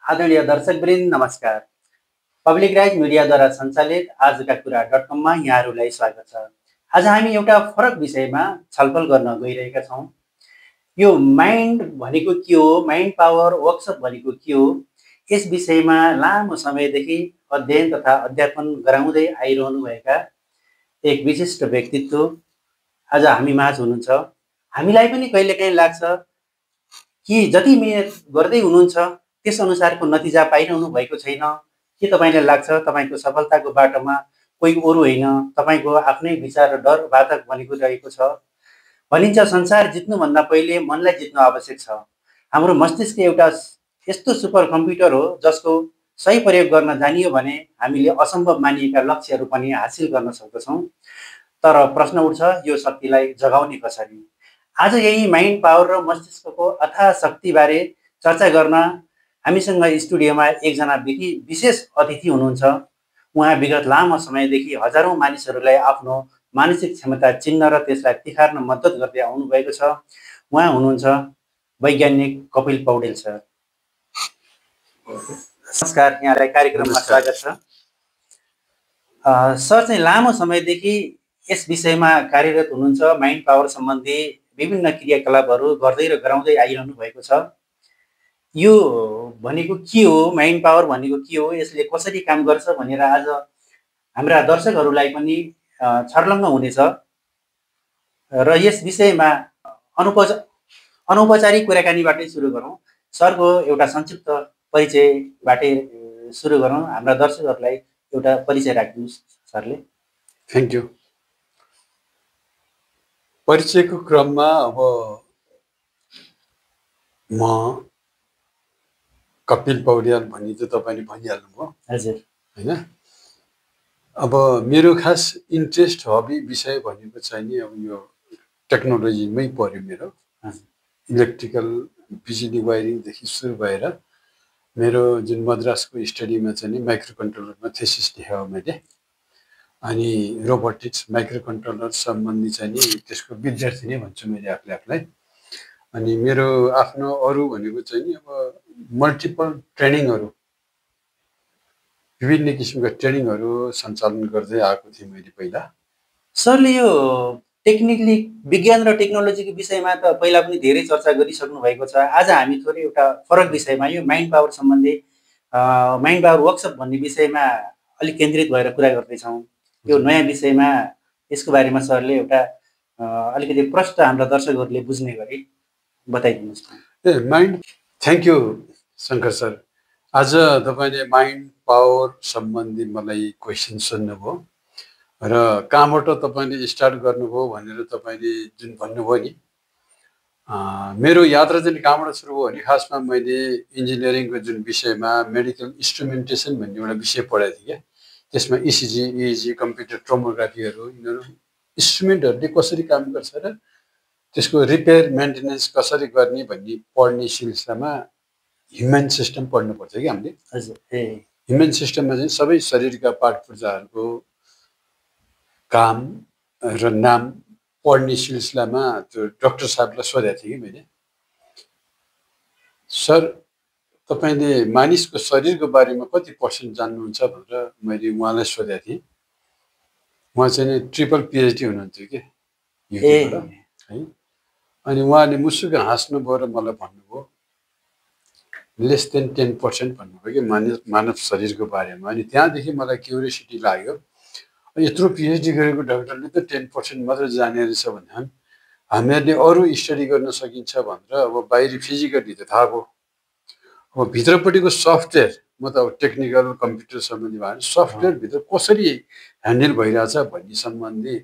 आदरणीय दर्शकवृन्द नमस्कार। Public rise मिडियाद्वारा सञ्चालित आजका कुरा डट कममा यहाँहरूलाई स्वागत छ। आज हामी एउटा फरक विषयमा छलफल गर्न गइरहेका छौँ। यो माइन्ड भनेको के हो, माइन्ड पावर वर्कसप भनेको के हो, यस विषयमा लामो समयदेखि अध्ययन तथा अध्यापन गराउँदै आइरहनुभएका एक विशिष्ट व्यक्तित्व आज हामी माझ हुनुहुन्छ। हामीलाई पनि कहिलेकाहीँ लाग्छ कि जति मिहिनेत गर्दै हुनुहुन्छ त्यस अनुसारको नतिजा पाइरहनु भएको छैन। के तपाईँलाई लाग्छ तपाईँको सफलताको बाटोमा कोही अरू होइन, तपाईँको आफ्नै विचार र डर बाधक बनेको रहेको छ? भनिन्छ संसार जित्नुभन्दा पहिले मनलाई जित्नु आवश्यक छ। हाम्रो मस्तिष्क एउटा यस्तो सुपर कम्प्युटर हो जसको सही प्रयोग गर्न जानियो भने हामीले असम्भव मानिएका लक्ष्यहरू पनि हासिल गर्न सक्दछौँ। तर प्रश्न उठ्छ, यो शक्तिलाई जगाउने कसरी? आज यही माइन्ड पावर र मस्तिष्कको अथाह शक्तिबारे चर्चा गर्न हामीसँग स्टुडियोमा एकजना विशेष अतिथि हुनुहुन्छ। उहाँ विगत लामो समयदेखि हजारौं मानिसहरूलाई आफ्नो मानसिक क्षमता चिन्न र त्यसलाई तिखार्न मद्दत गर्दै आउनुभएको छ। उहाँ हुनुहुन्छ वैज्ञानिक कपिल पौडेल सर। नमस्कार, यहाँलाई कार्यक्रममा स्वागत छ। सर चाहिँ लामो समयदेखि यस विषयमा कार्यरत हुनुहुन्छ। माइन्ड पावर सम्बन्धी विभिन्न क्रियाकलापहरू गर्दै र गराउँदै आइरहनु भएको छ। यो भनेको के हो, माइन्ड पावर भनेको के हो, यसले कसरी काम गर्छ भनेर आज हाम्रा दर्शकहरूलाई पनि छर्लङ्ग हुनेछ र यस विषयमा अनौपचारिक कुराकानीबाटै सुरु गरौँ। सरको एउटा संक्षिप्त परिचयबाटै सुरु गरौँ। हाम्रा दर्शकहरूलाई एउटा परिचय राखिदिनुहोस् सरले। Thank you. परिचयको क्रममा अब म कपिल पौडेल भनी त तपाईँले भनिहाल्नुभयो। हजुर, होइन? अब मेरो खास इन्ट्रेस्ट हबी विषय भनेको चाहिँ नि अब यो टेक्नोलोजीमै पर्यो। मेरो इलेक्ट्रिकल बिजुली वायरिङदेखि सुरु भएर मेरो जुन मद्रासको स्टडीमा चाहिँ नि माइक्रो कन्ट्रोलरमा थेसिस लेखेँ मैले। अनि रोबोटिक्स माइक्रो कन्ट्रोलर सम्बन्धी चाहिँ नि त्यसको विद्यार्थी नै भन्छु मैले आफूलाई। अनि मेरो आफ्नो अरू भनेको चाहिँ नि अब मल्टिपल ट्रेनिङहरू, विभिन्न किसिमका ट्रेनिङहरू सञ्चालन गर्दै आएको थिएँ मैले पहिला। सरले यो टेक्निकली विज्ञान र टेक्नोलोजीको विषयमा त पहिला पनि धेरै चर्चा गरिसक्नु भएको छ। आज हामी थोरै एउटा फरक विषयमा यो माइन्ड पावर सम्बन्धी माइन्ड पावर वर्कसप भन्ने विषयमा अलिक केन्द्रित भएर कुरा गर्दैछौँ। यो नयाँ विषयमा यसको बारेमा सरले एउटा अलिकति प्रष्ट हाम्रा दर्शकहरूले बुझ्ने गरी बताइदिनुहोस्। Mind, thank you Shankar sir. आज तपाईँले माइन्ड पावर सम्बन्धी मलाई क्वेसन सोध्नुभयो र कहाँबाट तपाईँले स्टार्ट गर्नुभयो भनेर तपाईँले जुन भन्नुभयो नि, मेरो यात्रा चाहिँ कहाँबाट सुरु भयो भने खासमा मैले इन्जिनियरिङको जुन विषयमा मेडिकल इन्स्ट्रुमेन्टेसन भन्ने एउटा विषय पढाएको थिएँ क्या। त्यसमा इसिजी, इइजी, कम्प्युटर टोमोग्राफीहरू, यिनीहरू इन्स्ट्रुमेन्टहरूले कसरी काम गर्छ र त्यसको रिपेयर मेन्टेनेन्स कसरी गर्ने भन्ने पढ्ने सिलसिलामा ह्युमन सिस्टम पढ्नुपर्छ कि हामीले। हजुर, ह्युमन सिस्टममा चाहिँ सबै शरीरका पार्ट पुर्जाहरूको काम र नाम पढ्ने सिलसिलामा त्यो डाक्टर साहबलाई सोधेको थिएँ कि मैले, सर तपाईँले मानिसको शरीरको बारेमा कति पर्सेन्ट जान्नुहुन्छ भनेर मैले उहाँलाई सोधेको थिएँ। उहाँ चाहिँ ट्रिपल पिएचडी हुनुहुन्थ्यो कि युकेबाट है। अनि उहाँले मुसुक हाँस्नुभयो र मलाई भन्नुभयो लेस देन 10% भन्नुभयो कि मानव शरीरको बारेमा। अनि त्यहाँदेखि मलाई क्युरियोसिटी लाग्यो, यत्रो पिएचडी गरेको डाक्टरले त 10% मात्रै जाने रहेछ भने हामीहरूले अरू स्टडी गर्न सकिन्छ भनेर अब बाहिरी फिजिकली त थाहा भयो। अब भित्रपट्टिको सफ्टवेयर, म त अब टेक्निकल कम्प्युटर सम्बन्धी भयो, सफ्टवेयरभित्र कसरी ह्यान्डल भइरहेछ भन्ने सम्बन्धी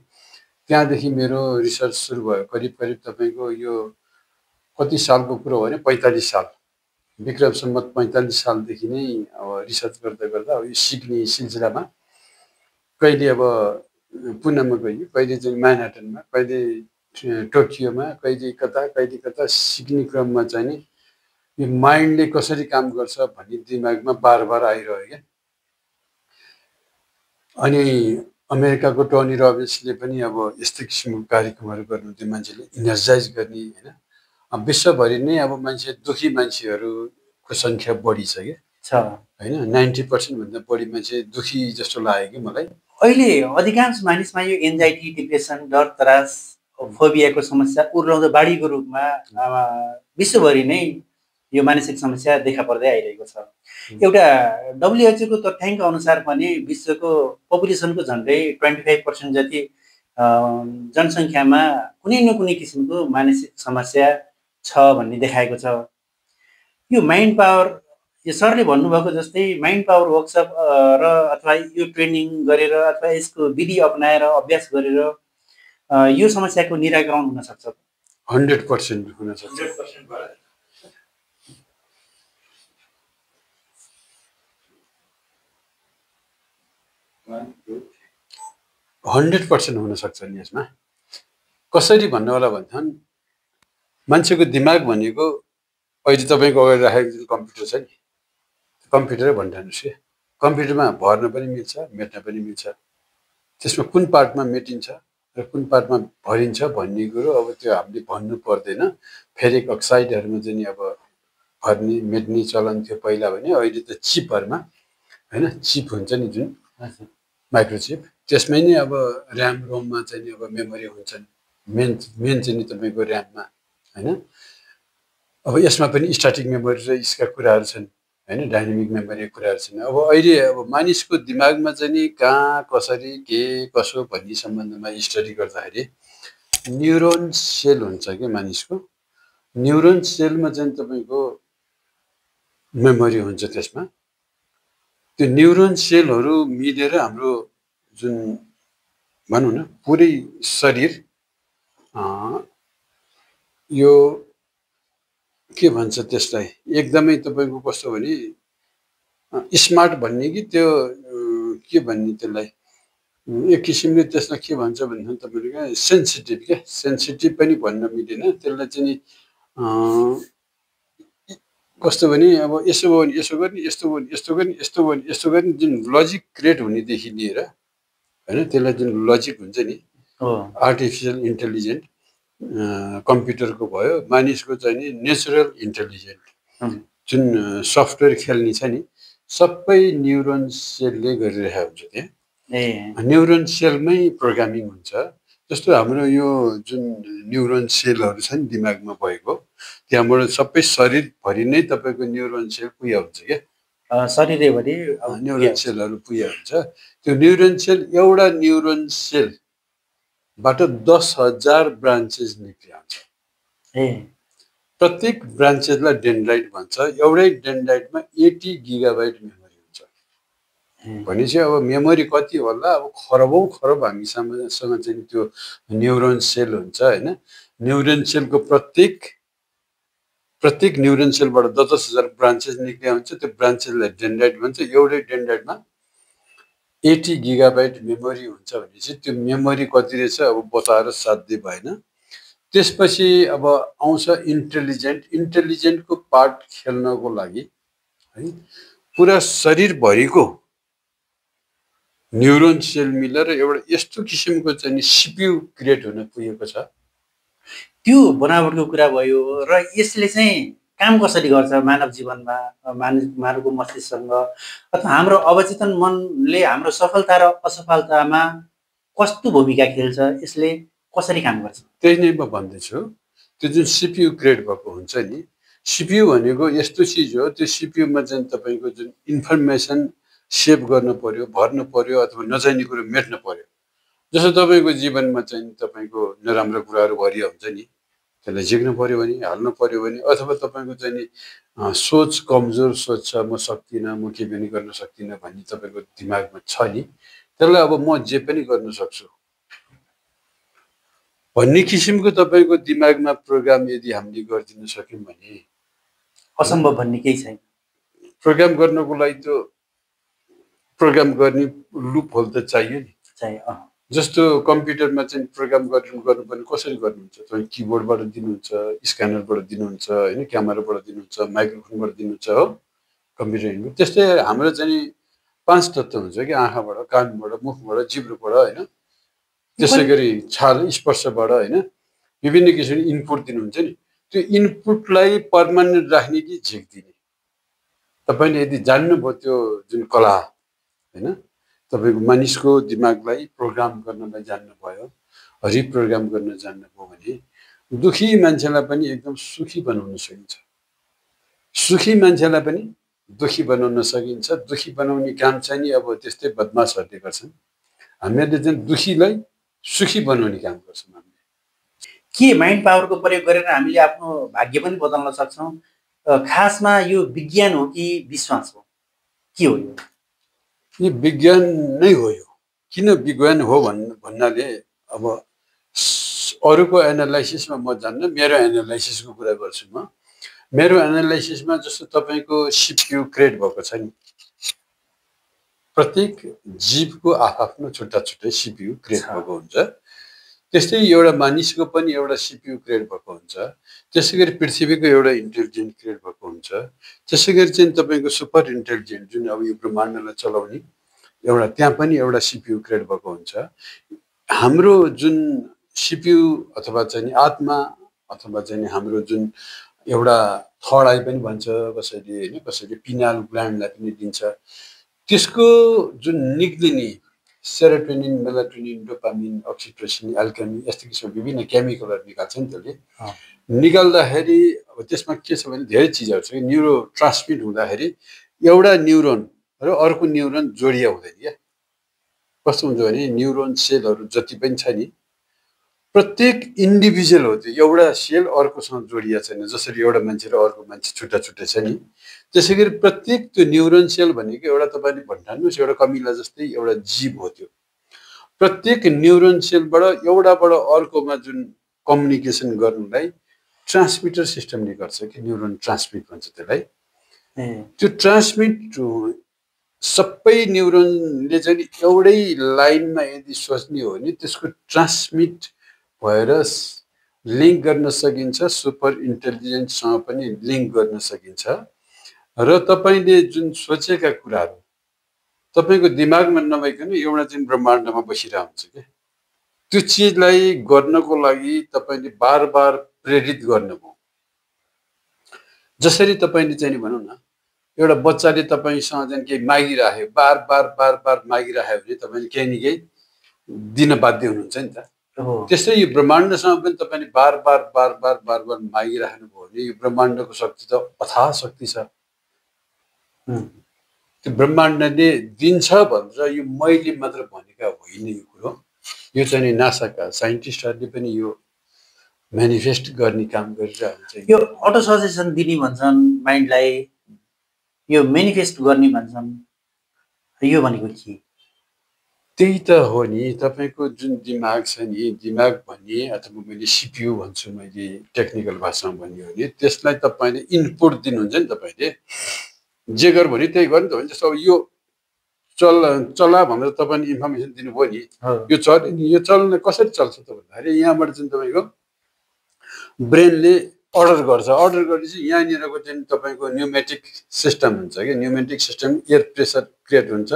त्यहाँदेखि मेरो रिसर्च सुरु भयो। करिब तपाईँको यो कति सालको कुरो हो भने 45 साल, विक्रम सम्वत 45 सालदेखि नै अब रिसर्च गर्दा गर्दा अब यो सिक्ने सिलसिलामा कहिले अब पुनामा गयो, कहिले चाहिँ म्यानहट्टनमा, कहिले टोकियोमा, कहिले कता सिक्ने क्रममा चाहिँ नि यो माइन्डले कसरी काम गर्छ भन्ने दिमागमा बार बार आइरह्यो क्या। अनि अमेरिकाको टोनी रबिन्सले पनि अब यस्तो किसिमको कार्यक्रमहरू गर्नुहुन्थ्यो, मान्छेले इनर्जाइज गर्ने होइन। विश्वभरि नै अब मान्छे दुखी मान्छेहरूको सङ्ख्या बढी छ क्या। छ होइन 90% भन्दा बढी मान्छे दुखी जस्तो लाग्यो कि मलाई अहिले अधिकांश मानिसमा यो एन्जाइटी डिप्रेसन डर त्रास फोबियाको समस्या उर्लाउँदो बाढीको रूपमा विश्वभरि नै यो मानसिक समस्या देखा पर्दै आइरहेको छ एउटा WHO को तथ्याङ्क अनुसार पनि विश्वको पपुलेसनको झन्डै 25% जति जनसङ्ख्यामा कुनै न कुनै किसिमको मानसिक समस्या छ भन्ने देखाएको छ यो माइन्ड पावर यो सरले भन्नुभएको जस्तै माइन्ड पावर वर्कसप र अथवा यो ट्रेनिङ गरेर अथवा यसको विधि अपनाएर अभ्यास गरेर यो समस्याको निराकरण हुन सक्छ 100% हुन सक्छ 100% हुन सक्छ नि यसमा कसरी भन्नु होला भन्छन् मान्छेको दिमाग भनेको अहिले तपाईँको अगाडि राखेको जुन कम्प्युटर छ नि कम्प्युटरै भनिरहनुहोस् के कम्प्युटरमा भर्न पनि मिल्छ मेट्न पनि मिल्छ त्यसमा कुन पार्टमा मेटिन्छ र कुन पार्टमा भरिन्छ भन्ने कुरो अब त्यो हामीले भन्नु पर्दैन फेरिक अक्साइडहरूमा चाहिँ अब भर्ने मेट्ने चलन थियो पहिला भने अहिले त चिपहरूमा होइन चिप हुन्छ नि जुन माइक्रोचिप त्यसमै नै अब ऱ्याम रोममा चाहिँ अब मेमोरी हुन्छन् मेन चाहिँ नि तपाईँको ऱ्याममा होइन अब यसमा पनि स्ट्याटिक मेमोरी र यसका कुराहरू छन् होइन डाइनामिक मेमोरीका कुराहरू छन् अब अहिले अब मानिसको दिमागमा चाहिँ नि कहाँ कसरी के कसो भन्ने सम्बन्धमा स्टडी गर्दाखेरि न्युरोन सेल हुन्छ कि मानिसको न्युरोन सेलमा चाहिँ तपाईँको मेमोरी हुन्छ त्यसमा त्यो न्युरोन सेलहरू मिलेर हाम्रो जुन भनौँ न पुरै शरीर यो के भन्छ त्यसलाई एकदमै तपाईँको कस्तो भने स्मार्ट भन्ने कि त्यो के भन्ने त्यसलाई एक किसिमले त्यसलाई के भन्छ भन्दा तपाईँको सेन्सिटिभ पनि भन्न मिलेन त्यसलाई चाहिँ कस्तो भने अब यसो भयो भने यसो गर्ने यस्तो भयो भने यस्तो गर्ने यस्तो भयो भने यस्तो गर्ने जुन लजिक क्रिएट हुनेदेखि लिएर होइन त्यसलाई जुन लजिक हुन्छ नि आर्टिफिसियल इन्टेलिजेन्ट कम्प्युटरको भयो मानिसको चाहिँ नि नेचुरल इन्टेलिजेन्ट जुन सफ्टवेयर खेल्ने छ नि सबै न्युरोन सेलले गरिरहेको हुन्छ त्यहाँ न्युरोन सेलमै प्रोग्रामिङ हुन्छ जस्तो हाम्रो यो जुन न्युरोन सेलहरू छ नि दिमागमा भएको त्यहाँबाट सबै शरीरभरि नै तपाईँको न्युरोन सेल पुग्या हुन्छ क्या शरीरैभरि न्युरोन सेलहरू पुग्या हुन्छ त्यो न्युरोन सेल एउटा न्युरोन सेलबाट 10,000 ब्रान्चेस निक्लिया हुन्छ प्रत्येक ब्रान्चेसलाई डेन्ड्राइट भन्छ एउटै डेन्ड्राइटमा 80 गिगाबाइट मेमोरी हुन्छ भनेपछि अब मेमोरी कति होला अब खरबौँ खरब हामीसँग चाहिँ त्यो न्युरोन सेल हुन्छ होइन न्युरोन सेलको प्रत्येक न्युरोन सेलबाट 10,000 ब्रान्चेस निक्लिया हुन्छ त्यो ब्रान्चेसलाई डेन्ड्राइट भन्छ एउटै डेन्ड्राइटमा 80 गिगाबाइट मेमोरी हुन्छ भनेपछि त्यो मेमोरी कति रहेछ अब बताएर साध्य भएन त्यसपछि अब आउँछ इन्टेलिजेन्टको पार्ट खेल्नको लागि है पुरा शरीरभरिको न्युरोन सेल मिलेर एउटा यस्तो किसिमको चाहिँ सिपियु क्रिएट हुन पुगेको छ त्यो बनावटको कुरा भयो र यसले चाहिँ काम कसरी गर्छ मानव जीवनमा मानवको मस्तिष्कसँग अथवा हाम्रो अवचेतन मनले हाम्रो सफलता र असफलतामा कस्तो भूमिका खेल्छ यसले कसरी काम गर्छ त्यही नै म भन्दैछु त्यो जुन सिपियु क्रिएट भएको हुन्छ नि सिपियु भनेको यस्तो चिज हो त्यो सिपियुमा चाहिँ तपाईँको जुन इन्फर्मेसन सेभ गर्न पर्यो भर्नु पर्यो अथवा नचाहिने कुरो मेट्न पर्यो जस्तो तपाईँको जीवनमा चाहिँ तपाईँको नराम्रो कुराहरू भरिया हुन्छ नि त्यसलाई झिक्नु पर्यो भने हाल्नु पर्यो भने अथवा तपाईँको चाहिँ नि सोच कमजोर सोच छ म सक्दिनँ म के पनि गर्न सक्दिनँ भन्ने तपाईँको दिमागमा छ नि त्यसलाई अब म जे पनि गर्न सक्छु भन्ने किसिमको तपाईँको दिमागमा प्रोग्राम यदि हामीले गरिदिन सक्यौँ भने असम्भव भन्ने केही छैन प्रोग्राम गर्नको लागि त्यो प्रोग्राम गर्ने लुप होल त चाहियो नि जस्तो कम्प्युटरमा चाहिँ प्रोग्राम गर्नुपर्ने कसरी गर्नुहुन्छ तपाईँ किबोर्डबाट दिनुहुन्छ स्क्यानरबाट दिनुहुन्छ होइन क्यामेराबाट दिनुहुन्छ माइक्रोफोनबाट दिनुहुन्छ हो कम्प्युटर इनपुट त्यस्तै हाम्रो चाहिँ 5 तत्त्व हुन्छ कि आँखाबाट कानबाट मुखबाट जिब्रोबाट होइन त्यसै गरी छाल स्पर्शबाट होइन विभिन्न किसिमको इनपुट दिनुहुन्छ नि त्यो इनपुटलाई पर्मानेन्ट राख्ने कि झिक्दिने तपाईँले यदि जान्नुभयो त्यो जुन कला होइन, तपाईँको मानिसको दिमागलाई प्रोग्राम गर्नलाई जान्नुभयो, रिप्रोग्राम गर्न जान्नुभयो भने दुखी मान्छेलाई पनि एकदम सुखी बनाउन सकिन्छ, सुखी मान्छेलाई पनि दुखी बनाउन सकिन्छ। दुखी बनाउने काम चाहिँ नि अब त्यस्तै बदमासहरूले गर्छन्, हामीहरूले चाहिँ दुखीलाई सुखी बनाउने काम गर्छौँ। हामीले के माइन्ड पावरको प्रयोग गरेर हामीले आफ्नो भाग्य पनि बदल्न सक्छौँ? खासमा यो विज्ञान हो कि विश्वास हो, के हो यो विज्ञान नै हो। यो किन विज्ञान हो भन्नाले अब अरूको एनालाइसिसमा म जान्न, मेरो एनालाइसिसको कुरा गर्छु म। मेरो एनालाइसिसमा जस्तो तपाईँको सिपियु क्रिएट भएको छ नि, प्रत्येक जीवको आफ्नो छुट्टा छुट्टै सिपियु क्रिएट भएको हुन्छ। त्यस्तै एउटा मानिसको पनि एउटा सिपियु क्रिएट भएको हुन्छ। त्यसै गरी पृथ्वीको एउटा इन्टेलिजेन्ट क्रिएट भएको हुन्छ। त्यसै गरी चाहिँ तपाईँको सुपर इन्टेलिजेन्ट जुन अब यो ब्रह्माण्डलाई चलाउने एउटा, त्यहाँ पनि एउटा सिपियु क्रिएट भएको हुन्छ। हाम्रो जुन सिपियु अथवा चाहिँ आत्मा अथवा चाहिँ हाम्रो जुन एउटा थर्ड आई पनि भन्छ कसैले होइन, कसैले पिनाल ग्ल्यान्डलाई पनि दिन्छ। त्यसको जुन निक्लिने सेरोटोनिन, मेलाटोनिन, डोपामिन, अक्सिटोसिन, एल्कामिन यस्तो किसिमको विभिन्न केमिकलहरू निकाल्छ नि त्यसले। निकाल्दाखेरि अब त्यसमा के छ भने धेरै चिजहरू छ। न्युरो ट्रान्समिट हुँदाखेरि एउटा न्युरोन र अर्को न्युरोन जोडिया हुँदैन क्या। कस्तो हुन्छ भने न्युरोन सेलहरू जति पनि छ नि, प्रत्येक इन्डिभिजुअल हो त्यो, एउटा सेल अर्कोसँग जोडिया छैन। जसरी एउटा मान्छे र अर्को मान्छे छुट्टा छुट्टै छ नि, त्यसै गरी प्रत्येक त्यो न्युरोन सेल भनेको एउटा तपाईँले भन्नुहोस् एउटा कमिला जस्तै एउटा जीव हो। त्यो प्रत्येक न्युरोन सेलबाट एउटाबाट अर्कोमा जुन कम्युनिकेसन गर्नुलाई ट्रान्समिटर सिस्टमले गर्छ कि, न्युरोन ट्रान्समिट भन्छ त्यसलाई। त्यो ट्रान्समिट सबै न्युरोनले चाहिँ एउटै लाइनमा यदि सोच्ने हो भने त्यसको ट्रान्समिट भएर लिङ्क गर्न सकिन्छ, सुपर इन्टेलिजेन्ससँग पनि लिङ्क गर्न सकिन्छ। र तपाईँले जुन सोचेका कुराहरू तपाईँको दिमागमा नभइकन एउटा चाहिँ ब्रह्माण्डमा बसिरहेको हुन्छ क्या। त्यो चिजलाई गर्नको लागि तपाईँले बार बार प्रेरित गर्नुभयो। जसरी तपाईँले चाहिँ भनौँ न, एउटा बच्चाले तपाईँसँग चाहिँ केही मागिराख्यो, बार बार बार बार मागिराख्यो भने तपाईँले केही न केही दिन बाध्य हुनुहुन्छ नि त। त्यस्तै यो ब्रह्माण्डसँग पनि तपाईँले बार बार बार बार बार बार मागिराख्नुभयो भने यो ब्रह्माण्डको शक्ति त अथाह शक्ति छ। त्यो ब्रह्माण्डले दिन्छ भनेर यो मैले मात्र भनेका होइन। यो कुरो यो चाहिँ नासाका साइन्टिस्टहरूले पनि यो मेनिफेस्ट गर्ने काम गरिरहेको हुन्छ। यो अटो सजेसन दिने भन्छन् माइन्डलाई, यो मेनिफेस्ट गर्ने भन्छन्, यो भनेको के? त्यही त हो नि, तपाईँको जुन दिमाग छ नि, दिमाग भन्ने अथवा मैले सिपियु भन्छु, मैले टेक्निकल भाषामा भन्यो भने त्यसलाई तपाईँले इनपुट दिनुहुन्छ नि। तपाईँले जे गर भने त्यही गर्नु त हो नि। जस्तो अब यो चला भनेर तपाईँले इन्फर्मेसन दिनुभयो नि, यो चल्न कसरी चल्छ त भन्दाखेरि यहाँबाट चाहिँ तपाईँको ब्रेनले अर्डर गर्छ। अर्डर गरेपछि यहाँनिरको चाहिँ तपाईँको न्युमेटिक सिस्टम हुन्छ कि, pneumatic system air pressure create हुन्छ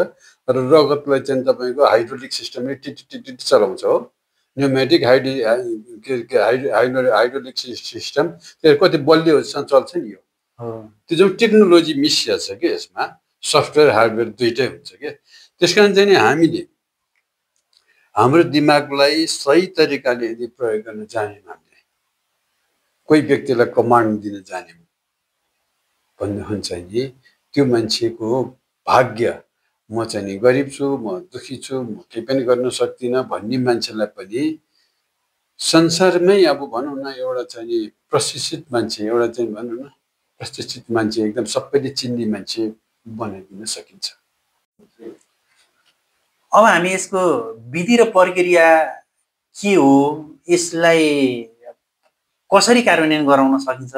र रगतलाई चाहिँ तपाईँको हाइड्रोलिक सिस्टमले टिटी चलाउँछ हो। न्युमेटिक हाइड्रोलिक सिस्टम त्यो कति बलियोसँग चल्छ नि। यो त्यो जुन टेक्नोलोजी मिसिया छ कि यसमा, सफ्टवेयर हार्डवेयर दुइटै हुन्छ क्या। त्यस कारण चाहिँ हामीले हाम्रो दिमागलाई सही तरिकाले यदि प्रयोग गर्न जान्यौँ, हामीले कोही व्यक्तिलाई कमान्ड दिन जान्यौँ भन्नुहुन्छ नि, त्यो मान्छेको भाग्य, म चाहिँ नि गरिब छु, म दुखी छु, म केही पनि गर्न सक्दिनँ भन्ने मान्छेलाई पनि संसारमै अब भनौँ न एउटा चाहिँ नि प्रशिक्षित मान्छे, एउटा चाहिँ भनौँ न प्रशिक्षित मान्छे, एकदम सबैले चिन्ने मान्छे बनाइदिन सकिन्छ। अब हामी यसको विधि र प्रक्रिया के हो, यसलाई कसरी कार्यान्वयन गराउन सकिन्छ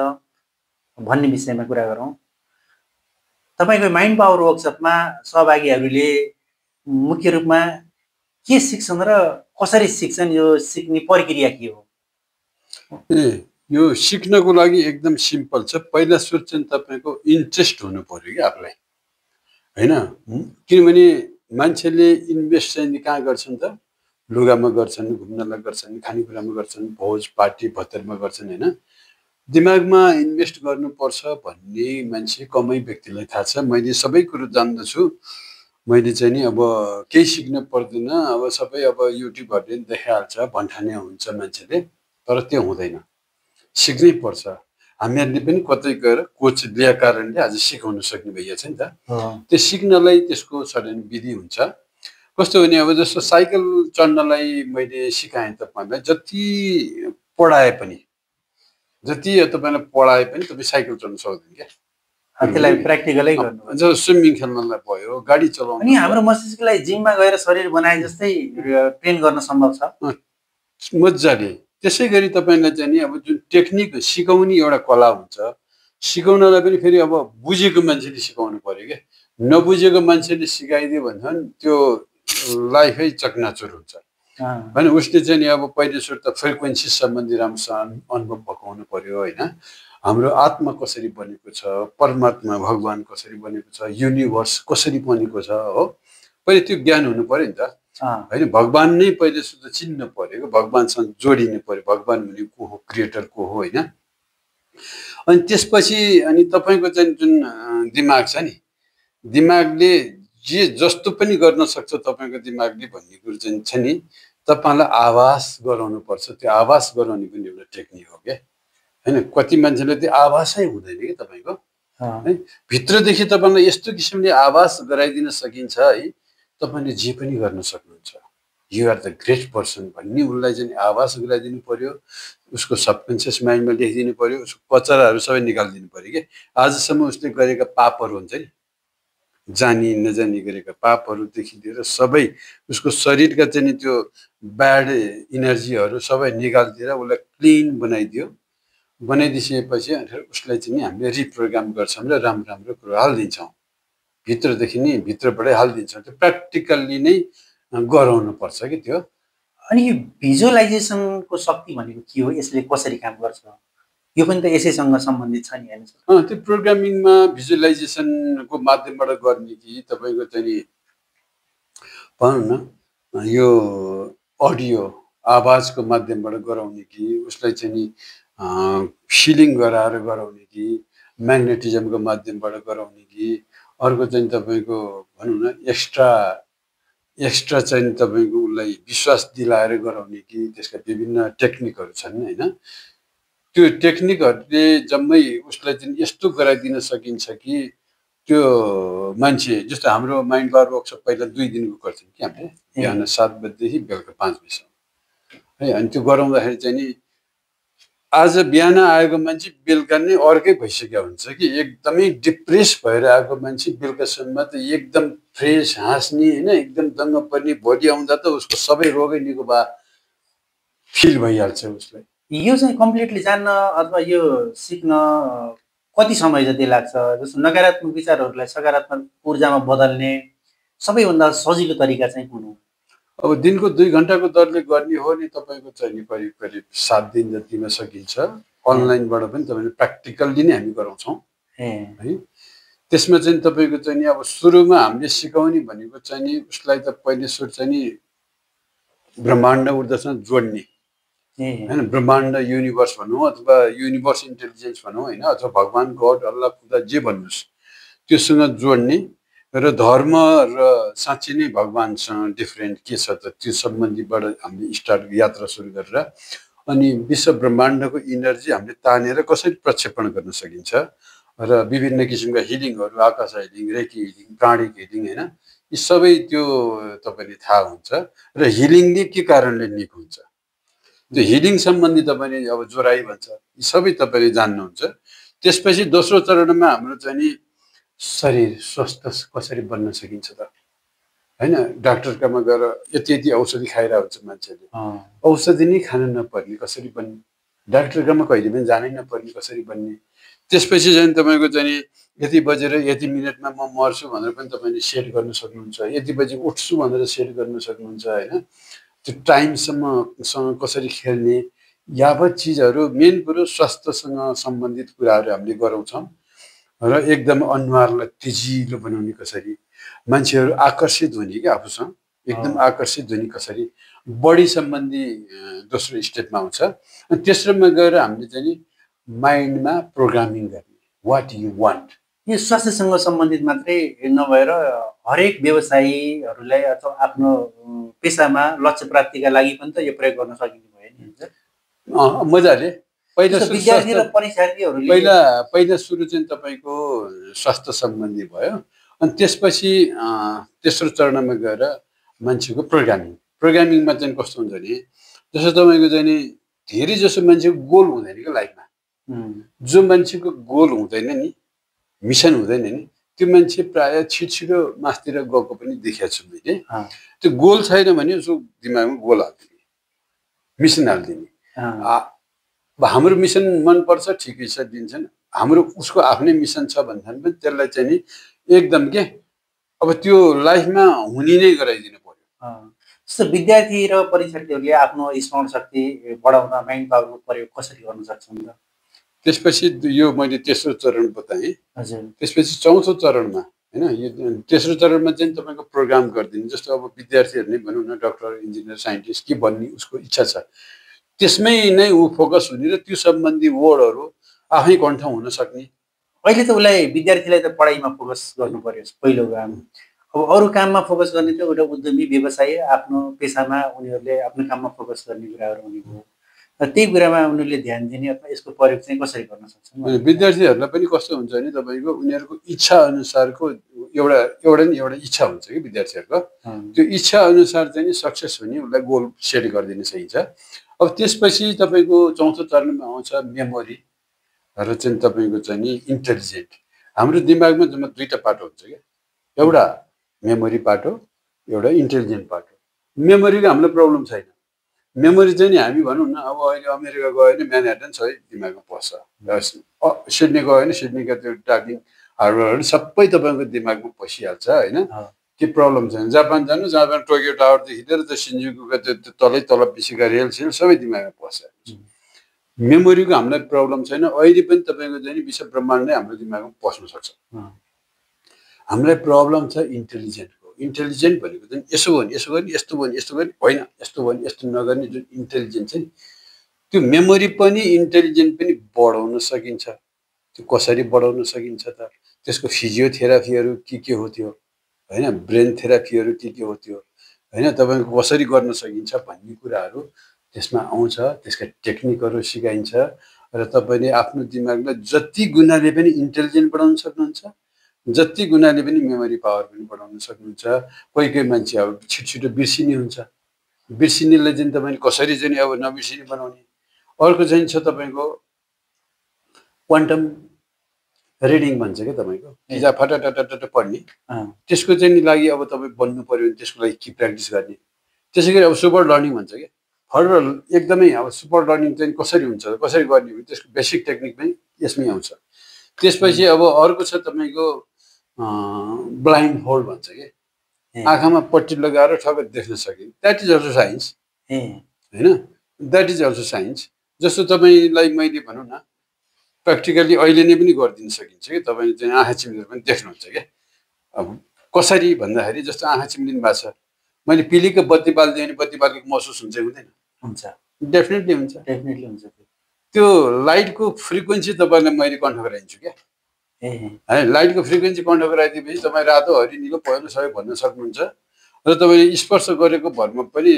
भन्ने विषयमा कुरा गरौँ। तपाईँको माइन्ड पावर वर्कसपमा सहभागीहरूले मुख्य रूपमा के सिक्छन् र कसरी सिक्छन्, यो सिक्ने प्रक्रिया के हो? यो सिक्नको लागि एकदम सिम्पल छ। पहिला सुरु चाहिँ तपाईँको इन्ट्रेस्ट हुनु पर्यो कि आफूलाई, होइन? किनभने मान्छेले इन्भेस्ट चाहिँ कहाँ गर्छन् त? लुगामा गर्छन्, घुम्नलाई गर्छन्, खानेकुरामा गर्छन्, भोज पार्टी भत्तरमा गर्छन्, होइन? दिमागमा इन्भेस्ट गर्नुपर्छ भन्ने मान्छे कमै व्यक्तिलाई थाहा छ। मैले सबै कुरो जान्दछु, मैले चाहिँ नि अब केही सिक्न पर्दैन, अब सबै अब युट्युबहरूले नि देखाइहाल्छ भन्ठाने हुन्छ मान्छेले, तर त्यो हुँदैन, सिक्नै पर्छ। हामीहरूले पनि कतै गएर कोच लिएको कारणले आज सिकाउन सक्ने भइया छ नि त। त्यो सिक्नलाई त्यसको सडन विधि हुन्छ। कस्तो भने अब जस्तो साइकल चढ्नलाई मैले सिकाएँ तपाईँलाई, जति पढाए पनि तपाईँलाई पढाए पनि तपाईँ साइकल चढ्न सक्दैन क्या। त्यसलाई प्र्याक्टिकलै गर्नु। जस्तो स्विमिङ खेल्नलाई भयो, गाडी चलाउनु। अनि हाम्रो मस्तिष्कलाई जिममा गएर शरीर बनाए जस्तै ट्रेन गर्न सम्भव छ मजाले। त्यसै गरी तपाईँलाई चाहिँ नि अब जुन टेक्निक सिकाउने एउटा कला हुन्छ, सिकाउनलाई पनि फेरि अब बुझेको मान्छेले सिकाउनु पर्यो क्या। नबुझेको मान्छेले सिकाइदियो भने त्यो लाइफै चकनाचुर हुन्छ। भने उसले चाहिँ नि अब पहिलो सुरु त फ्रिक्वेन्सी सम्बन्धी राम्रोसँग अनुभव पकाउनु पर्यो होइन। हाम्रो आत्मा कसरी बनेको छ, परमात्मा भगवान कसरी बनेको छ, युनिभर्स कसरी बनेको छ हो, पहिले त्यो ज्ञान हुनु पर्यो नि त होइन। भगवान नै पहिले सुरु चिन्नु पर्यो, भगवानसँग जोडिनु पर्यो, भगवान भने को हो, क्रिएटर को हो होइन। अनि त्यसपछि अनि तपाईँको चाहिँ जुन दिमाग छ नि, दिमागले जे जस्तो पनि गर्न सक्छ तपाईँको दिमागले भन्ने कुरो चाहिँ छ नि, तपाईँलाई आभास गराउनु पर्छ। त्यो आभास गराउने पनि एउटा टेक्निक हो क्या होइन। कति मान्छेले त्यो आभासै हुँदैन कि तपाईँको है। भित्रदेखि तपाईँलाई यस्तो किसिमले आभास गराइदिन सकिन्छ है, तपाईँले जे पनि गर्न सक्नुहुन्छ। You are the great person भन्ने उसलाई चाहिँ आभास गराइदिनु पर्यो, उसको सबकन्सियस माइन्डमा लेखिदिनु पर्यो, उसको कचराहरू सबै निकालिदिनु पर्यो कि। आजसम्म उसले गरेका पापहरू हुन्छ नि, जानी नजानी गरेका पापहरूदेखि लिएर सबै उसको शरीरका चाहिँ त्यो ब्याड इनर्जीहरू सबै निकालिदिएर उसलाई क्लिन बनाइदियो। बनाइदिइसकेपछि उसलाई चाहिँ हामीले रिप्रोग्राम गर्छौँ र राम्रो राम्रो कुरो हालिदिन्छौँ, भित्रदेखि नै भित्रबाटै हालिदिन्छौँ। त्यो प्र्याक्टिकल्ली नै गराउनु पर्छ कि त्यो। अनि यो भिजुअलाइजेसनको शक्ति भनेको के हो, यसले कसरी काम गर्छ, यो पनि त यसैसँग सम्बन्धित छ नि होइन। त्यो प्रोग्रामिङमा भिजुअलाइजेसनको माध्यमबाट गर्ने कि तपाईँको चाहिँ भनौँ न यो अडियो आवाजको माध्यमबाट गराउने कि उसलाई चाहिँ नि फिलिङ गराएर गराउने कि म्याग्नेटिजमको माध्यमबाट गराउने कि अर्को चाहिँ तपाईँको भनौँ न एक्स्ट्रा चाहिँ तपाईँको उसलाई विश्वास दिलाएर गराउने कि त्यसका विभिन्न टेक्निकहरू छन् होइन। त्यो टेक्निकहरूले जम्मै उसलाई चाहिँ यस्तो गराइदिन सकिन्छ कि त्यो मान्छे जस्तो हाम्रो माइन्ड पावर वर्कसप पहिला 2 दिनको गर्थ्यौँ कि हामीले, बिहान 7 बजेदेखि बेलुका 5 बजीसम्म है। अनि त्यो गराउँदाखेरि चाहिँ नि आज बिहान आएको मान्छे बेलुका नै अर्कै भइसक्यो हुन्छ कि, एकदमै डिप्रेस भएर आएको मान्छे बेलुकासम्म त एकदम फ्रेस हाँस्ने होइन, एकदम दङ्ग पर्ने, भोलि आउँदा त उसको सबै रोगै निको भए फिल भइहाल्छ उसलाई। यो चाहिँ कम्प्लिटली जान्न अथवा यो सिक्न कति समय जति लाग्छ? जस्तो नकारात्मक विचारहरूलाई सकारात्मक ऊर्जामा बदल्ने सबैभन्दा सजिलो तरिका चाहिँ कुन हो? अब दिनको 2 घण्टाको दरले गर्ने हो नि तपाईँको चाहिँ नि करिब करिब 7 दिन जतिमा सकिन्छ। अनलाइनबाट पनि तपाईँले प्र्याक्टिकल्ली नै हामी गराउँछौँ है। त्यसमा चाहिँ तपाईँको चाहिँ नि अब सुरुमा हामीले सिकाउने भनेको चाहिँ नि उसलाई त पहिले सुरु चाहिँ नि ब्रह्माण्ड ऊर्जासँग जोड्ने होइन, ब्रह्माण्ड युनिभर्स भनौँ अथवा युनिभर्स इन्टेलिजेन्स भनौँ होइन, अथवा भगवान गड अल्लाह खुदा जे भन्नुहोस् त्योसँग जोड्ने र धर्म र साँच्चै नै भगवानसँग डिफ्रेन्ट के छ त त्यो सम्बन्धीबाट हामीले स्टार्ट यात्रा सुरु गरेर अनि विश्व ब्रह्माण्डको इनर्जी हामीले तानेर कसरी प्रक्षेपण गर्न सकिन्छ र विभिन्न किसिमका हिलिङहरू, आकाश हिलिङ, रेकी हिलिङ, प्राणिक हिलिङ होइन, यी सबै त्यो तपाईँले थाहा हुन्छ। र हिलिङले के कारणले निको हुन्छ, त्यो हिलिङ सम्बन्धी तपाईँले अब जोराइ भन्छ, यी सबै तपाईँले जान्नुहुन्छ। त्यसपछि दोस्रो चरणमा हाम्रो चाहिँ नि शरीर स्वस्थ कसरी बन्न सकिन्छ त होइन। डाक्टरकामा गएर यति औषधि खाएर हुन्छ मान्छेले, औषधि नै खान नपर्ने कसरी बन्ने, डाक्टरकामा कहिले पनि जानै नपर्ने कसरी बन्ने। त्यसपछि चाहिँ तपाईँको चाहिँ नि यति बजेर यति मिनटमा म मर्छु भनेर पनि तपाईँले सेट गर्न सक्नुहुन्छ, यति बजी उठ्छु भनेर सेट गर्न सक्नुहुन्छ होइन। त्यो टाइमसँग कसरी खेल्ने यावत चिजहरू, मेन कुरो स्वास्थ्यसँग सम्बन्धित कुराहरू हामीले गराउँछौँ। र एकदम अनुहारलाई तेजिलो बनाउने कसरी, मान्छेहरू आकर्षित हुने कि आफूसँग एकदम आकर्षित हुने कसरी, बडी सम्बन्धी दोस्रो स्टेपमा आउँछ। अनि तेस्रोमा गएर हामीले चाहिँ नि माइन्डमा प्रोग्रामिङ गर्ने वाट यु वान्ट। यो स्वास्थ्यसँग सम्बन्धित मात्रै नभएर हरेक व्यवसायीहरूलाई अथवा आफ्नो पेसामा लक्ष्य प्राप्तिका लागि पनि त यो प्रयोग गर्न सकिने भयो नि हुन्छ। मजाले पहिला विद्यार्थी र परीक्षार्थीहरूले पहिला सुरु चाहिँ तपाईँको स्वास्थ्य सम्बन्धी भयो, अनि त्यसपछि तेस्रो चरणमा गएर मान्छेको प्रोग्रामिङमा चाहिँ कस्तो हुन्छ भने जस्तो तपाईँको चाहिँ नि धेरै जसो मान्छेको गोल हुँदैन क्या लाइफमा। जो मान्छेको गोल हुँदैन नि, मिसन हुँदैन नि, त्यो मान्छे प्रायः छिटो मासतिर गएको पनि देखेको छु मैले। त्यो गोल छैन भने उसको दिमागमा गोल हालिदिने, मिसन हालिदिने। हाम्रो मिसन मनपर्छ ठिकै छ दिन्छन्, हाम्रो उसको आफ्नै मिसन छ भन्दाखेरि पनि त्यसलाई चाहिँ नि एकदम के अब त्यो लाइफमा हुने नै गराइदिनु पर्यो। जस्तो विद्यार्थी र परीक्षार्थीहरूले आफ्नो स्मरण शक्ति बढाउन माइन्ड पावरको प्रयोग कसरी गर्न सक्छन् त? त्यसपछि यो मैले तेस्रो चरण बताएँ। त्यसपछि चौथो चरणमा होइन, यो तेस्रो चरणमा चाहिँ तपाईँको प्रोग्राम गरिदिनु। जस्तो अब विद्यार्थीहरू नै भनौँ न, डक्टर, इन्जिनियर, साइन्टिस्ट के बन्ने उसको इच्छा छ, त्यसमै नै ऊ फोकस हुने र त्यो सम्बन्धी वर्डहरू आफै कण्ठ हुन सक्ने। अहिले त उसलाई विद्यार्थीलाई त पढाइमा फोकस गर्नु पर्यो पहिलो काम। अब अरू काममा फोकस गर्ने त एउटा उद्यमी व्यवसायी आफ्नो पेसामा उनीहरूले आफ्नो काममा फोकस गर्ने कुराहरू हुने भयो। त्यही कुरामा उनीहरूले ध्यान दिने अथवा यसको प्रयोग चाहिँ कसरी गर्न सक्छन्? विद्यार्थीहरूलाई पनि कस्तो हुन्छ भने तपाईँको उनीहरूको इच्छा अनुसारको एउटा इच्छा हुन्छ कि विद्यार्थीहरूको, त्यो इच्छा अनुसार चाहिँ नि सक्सेस हुने उसलाई गोल सेट गरिदिनु सकिन्छ। अब त्यसपछि तपाईँको चौथो चरणमा आउँछ मेमोरी र चाहिँ तपाईँको चाहिँ नि इन्टेलिजेन्ट। हाम्रो दिमागमा जम्मा दुईवटा पाटो हुन्छ क्या, एउटा मेमोरी पाटो, एउटा इन्टेलिजेन्ट पाटो। मेमोरीको हामीलाई प्रब्लम छैन। मेमोरी चाहिँ नि हामी भनौँ न, अब अहिले अमेरिका गयो भने म्यानहट्टन सबै दिमागमा पस्छ, सिडनी गयो भने सिडनीका त्यो डार्लिङ हार्बरहरू सबै तपाईँको दिमागमा पसिहाल्छ होइन, के प्रब्लम छैन। जापान जानु, जापान टोकियो टावरदेखि लिएर त्यो सिन्जुकुका त्यो तल पिछेका रेलसेल सबै दिमागमा पस्छ। मेमोरीको हामीलाई प्रब्लम छैन। अहिले पनि तपाईँको चाहिँ नि विश्व ब्रह्माण्डै हाम्रो दिमागमा पस्न सक्छ। हामीलाई प्रब्लम छ इन्टेलिजेन्टको। इन्टेलिजेन्ट भनेको चाहिँ यसो भने यस्तो गर्ने, यस्तो भने यस्तो गर्ने, होइन यस्तो भने यस्तो नगर्ने जुन इन्टेलिजेन्ट छ नि, त्यो मेमोरी पनि इन्टेलिजेन्ट पनि बढाउन सकिन्छ। त्यो कसरी बढाउन सकिन्छ त? त्यसको फिजियोथेरापीहरू के हो त्यो होइन, ब्रेन थेरापीहरू के हो त्यो होइन, तपाईँको कसरी गर्न सकिन्छ भन्ने कुराहरू त्यसमा आउँछ। त्यसका टेक्निकहरू सिकाइन्छ र तपाईँले आफ्नो दिमागलाई जति गुणाले पनि इन्टेलिजेन्ट बनाउन सक्नुहुन्छ, जति गुणाले पनि मेमोरी पावर पनि बढाउन सक्नुहुन्छ। कोही मान्छे अब छिटो बिर्सिने हुन्छ, बिर्सिनेलाई चाहिँ तपाईँले कसरी चाहिँ अब नबिर्सिने बनाउने। अर्को चाहिँ छ तपाईँको क्वान्टम रिडिङ भन्छ क्या, तपाईँको किताब फटाफट पढ्ने। त्यसको चाहिँ लागि अब तपाईँ बन्नु पर्यो भने त्यसको लागि के प्र्याक्टिस गर्ने। त्यसै गरी अब सुपर लर्निङ भन्छ क्या, फर्दर एकदमै अब सुपर लर्निङ चाहिँ कसरी हुन्छ, कसरी गर्ने भने त्यसको बेसिक टेक्निक पनि यसमै आउँछ। त्यसपछि अब अर्को छ तपाईँको ब्लाइन्ड फोल्ड भन्छ कि, आँखामा पट्टी लगाएर ठक्क देख्न सकिने। द्याट इज अल्सो साइन्स होइन, द्याट इज अल्सो साइन्स। जस्तो तपाईँलाई मैले भनौँ न प्र्याक्टिकली अहिले नै पनि गरिदिन सकिन्छ कि, तपाईँले चाहिँ आँखा चिम्लेर पनि देख्नुहुन्छ क्या। अब कसरी भन्दाखेरि जस्तो आँखा चिम्लिनु भएको छ, मैले पिलीको बत्ती बालिदिएँ भने बत्ती बालेको महसुस हुन्छ हुँदैन? हुन्छ, डेफिनेटली हुन्छ, डेफिनेटली हुन्छ। त्यो लाइटको फ्रिक्वेन्सी तपाईँलाई मैले कन्ठ गराइदिन्छु क्या है। लाइटको फ्रिक्वेन्सी कन्ठ गराइदिएपछि तपाईँ रातो, हरियो, निलो, पहेँलो सबै भन्न सक्नुहुन्छ र तपाईँले स्पर्श गरेको भरमा पनि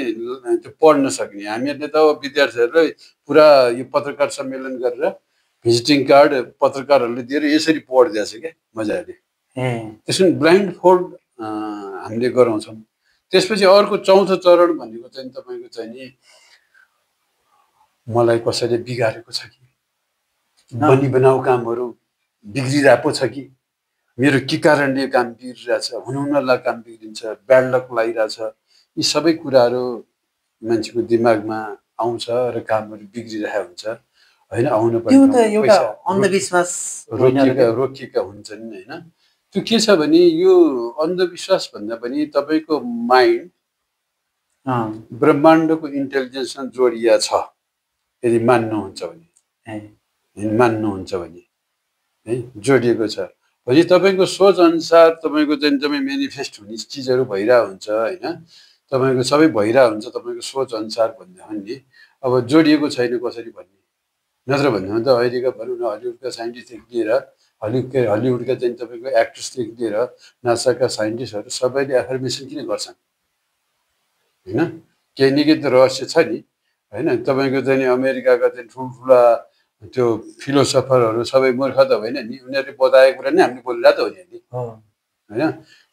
त्यो पढ्न सक्ने। हामीहरूले त विद्यार्थीहरूलाई पुरा यो पत्रकार सम्मेलन गरेर भिजिटिङ कार्ड पत्रकारहरूले दिएर यसरी पढिदिएको छ क्या मजाले। त्यसमा ब्लाइन्ड फोल्ड हामीले गराउँछौँ। त्यसपछि अर्को चौथो चरण भनेको चाहिँ तपाईँको चाहिँ नि मलाई कसैले बिगारेको छ कि, बनी बनाऊ कामहरू बिग्रिरहेको छ कि, मेरो के कारणले काम बिग्रिरहेछ, हुनुहुनलाई काम बिग्रिन्छ, ब्याड लक लागिरहेछ, यी सबै कुराहरू मान्छेको दिमागमा आउँछ र कामहरू बिग्रिरहेको हुन्छ होइन। आउनु पर्ने अन्धविश्वास रोकिएका हुन्छन् होइन। त्यो के छ भने यो अन्धविश्वास भन्दा पनि तपाईँको माइन्ड ब्रह्माण्डको इन्टेलिजेन्ससँग जोडिया छ यदि मान्नुहुन्छ भने है, जोडिएको छ भने तपाईँको सोच अनुसार तपाईँको चाहिँ जम्मै मेनिफेस्ट हुने चिजहरू भइरहेको हुन्छ होइन। तपाईँको सबै भइरहेको हुन्छ तपाईँको सोच अनुसार भन्दाखेरि नि अब जोडिएको छैन कसरी भन्ने। नत्र भन्नु त अहिलेका भनौँ न हलिउडका साइन्टिस्टदेखि लिएर हलिउडका चाहिँ तपाईँको एक्ट्रेसदेखि लिएर नासाका साइन्टिस्टहरू सबैले एफर्मेसन किन गर्छन् होइन केही न केही त रहस्य छ नि होइन तपाईँको चाहिँ अमेरिकाका चाहिँ ठुल्ठुला त्यो फिलोसफरहरू सबै मूर्ख त होइन नि उनीहरूले बताएको कुरा नै हामीले बोलिरहेको त हो नि होइन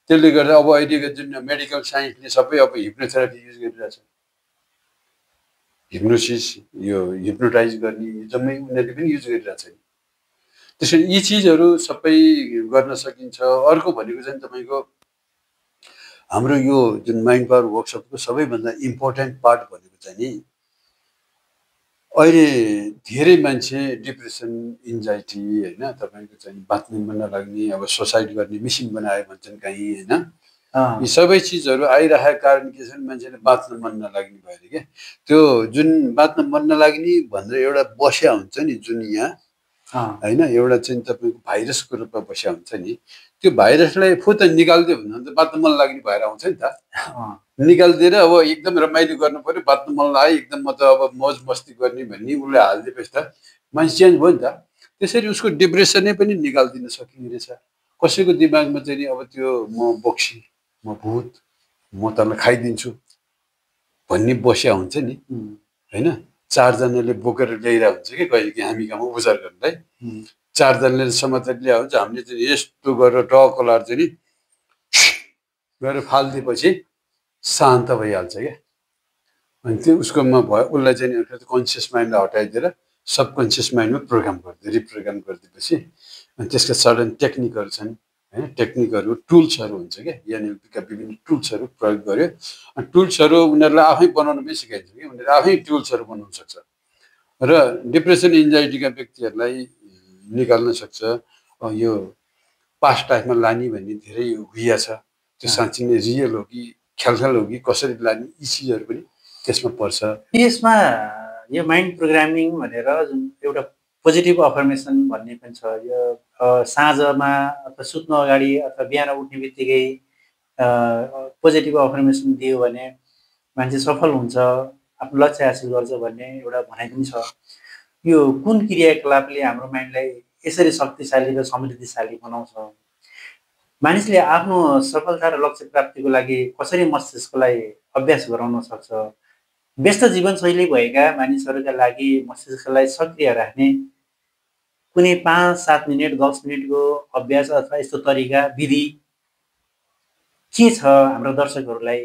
त्यसले गर्दा अब अहिलेको जुन मेडिकल साइन्सले सबै अब हिप्नोथेरापी युज गरिरहेछ हिप्नोसिस यो हिप्नोटाइज गर्ने जम्मै उनीहरूले पनि युज गरिरहेछ नि त्यसरी यी चिजहरू सबै गर्न सकिन्छ अर्को भनेको चाहिँ तपाईँको हाम्रो यो जुन माइन्ड पावर वर्कसपको सबैभन्दा इम्पोर्टेन्ट पार्ट भनेको चाहिँ नि अहिले धेरै मान्छे डिप्रेसन एन्जाइटी होइन तपाईँको चाहिँ बाँच्नु मन नलाग्ने अब सुसाइड गर्ने मिसिन बनायो भन्छन् कहीँ होइन यी सबै चिजहरू आइरहेको कारण के छ भने मान्छेले बाँच्न मन नलाग्ने भएर क्या त्यो जुन बाँच्न मन नलाग्ने भनेर एउटा बस्या हुन्छ नि जुन यहाँ होइन एउटा चाहिँ तपाईँको भाइरसको रूपमा बस्या हुन्छ नि त्यो भाइरसलाई फुत निकालिदियो भने त बाँच्न मन लाग्ने भएर आउँछ नि त निकालिदिएर अब एकदम रमाइलो गर्नु पर्यो बाँच्न मन लाग्यो एकदम म त अब मौज मस्ती गर्ने भन्ने उसले हालिदिएपछि त मान्छे चेन्ज भयो नि त त्यसरी उसको डिप्रेसनै पनि निकालिदिन सकिने रहेछ कसैको दिमागमा चाहिँ नि अब त्यो म बोक्सी म भूत म तँलाई खाइदिन्छु भन्ने बस्या हुन्छ नि होइन चारजनाले बोकेर ल्याइरहेको हुन्छ कि कहिले कि हामी कहाँ उपचार गर्नलाई चारजनाले समाचार ल्याएको हुन्छ हामीले चाहिँ यस्तो गरेर टकलार चाहिँ नि गरेर फालिदिएपछि शान्त भइहाल्छ क्या अनि त्यो उसकोमा भयो उसलाई चाहिँ कन्सियस माइन्डलाई हटाइदिएर सबकन्सियस माइन्डमा प्रोग्राम गरिदियो रिप्रोग्राम गरिदिएपछि अनि त्यसका सडन टेक्निकहरू छन् होइन टेक्निकहरू टुल्सहरू हुन्छ क्या एनएलपीका विभिन्न टुल्सहरू प्रयोग गर्यो अनि टुल्सहरू उनीहरूलाई आफै बनाउन पनि सिकाइन्छ कि उनीहरूले आफै टुल्सहरू बनाउन सक्छ र डिप्रेसन एन्जाइटीका व्यक्तिहरूलाई निकाल्न सक्छ यो पास्ट लाइफमा लाने भन्ने धेरै हुइया छ त्यो साँच्चै नै रियल हो कि ख्याल हो कि कसरी लाने यी चिजहरू पनि त्यसमा पर्छ यसमा यो माइन्ड प्रोग्रामिङ भनेर जुन एउटा पोजिटिभ अफर्मेसन भन्ने पनि छ यो साँझमा अथवा सुत्नु अगाडि अथवा बिहान उठ्ने बित्तिकै पोजिटिभ अफर्मेसन दियो भने मान्छे सफल हुन्छ आफ्नो लक्ष्य हासिल गर्छ भन्ने एउटा भनाइ पनि छ यो कुन क्रियाकलापले हाम्रो माइन्डलाई यसरी शक्तिशाली र समृद्धिशाली बनाउँछ मानिसले आफ्नो सफलता र लक्ष्य प्राप्तिको लागि कसरी मस्तिष्कलाई अभ्यास गराउन सक्छ व्यस्त जीवनशैली भएका मानिसहरूका लागि मस्तिष्कलाई सक्रिय राख्ने कुनै 5-7 मिनट 10 मिनटको अभ्यास अथवा यस्तो तरिका विधि के छ हाम्रो दर्शकहरूलाई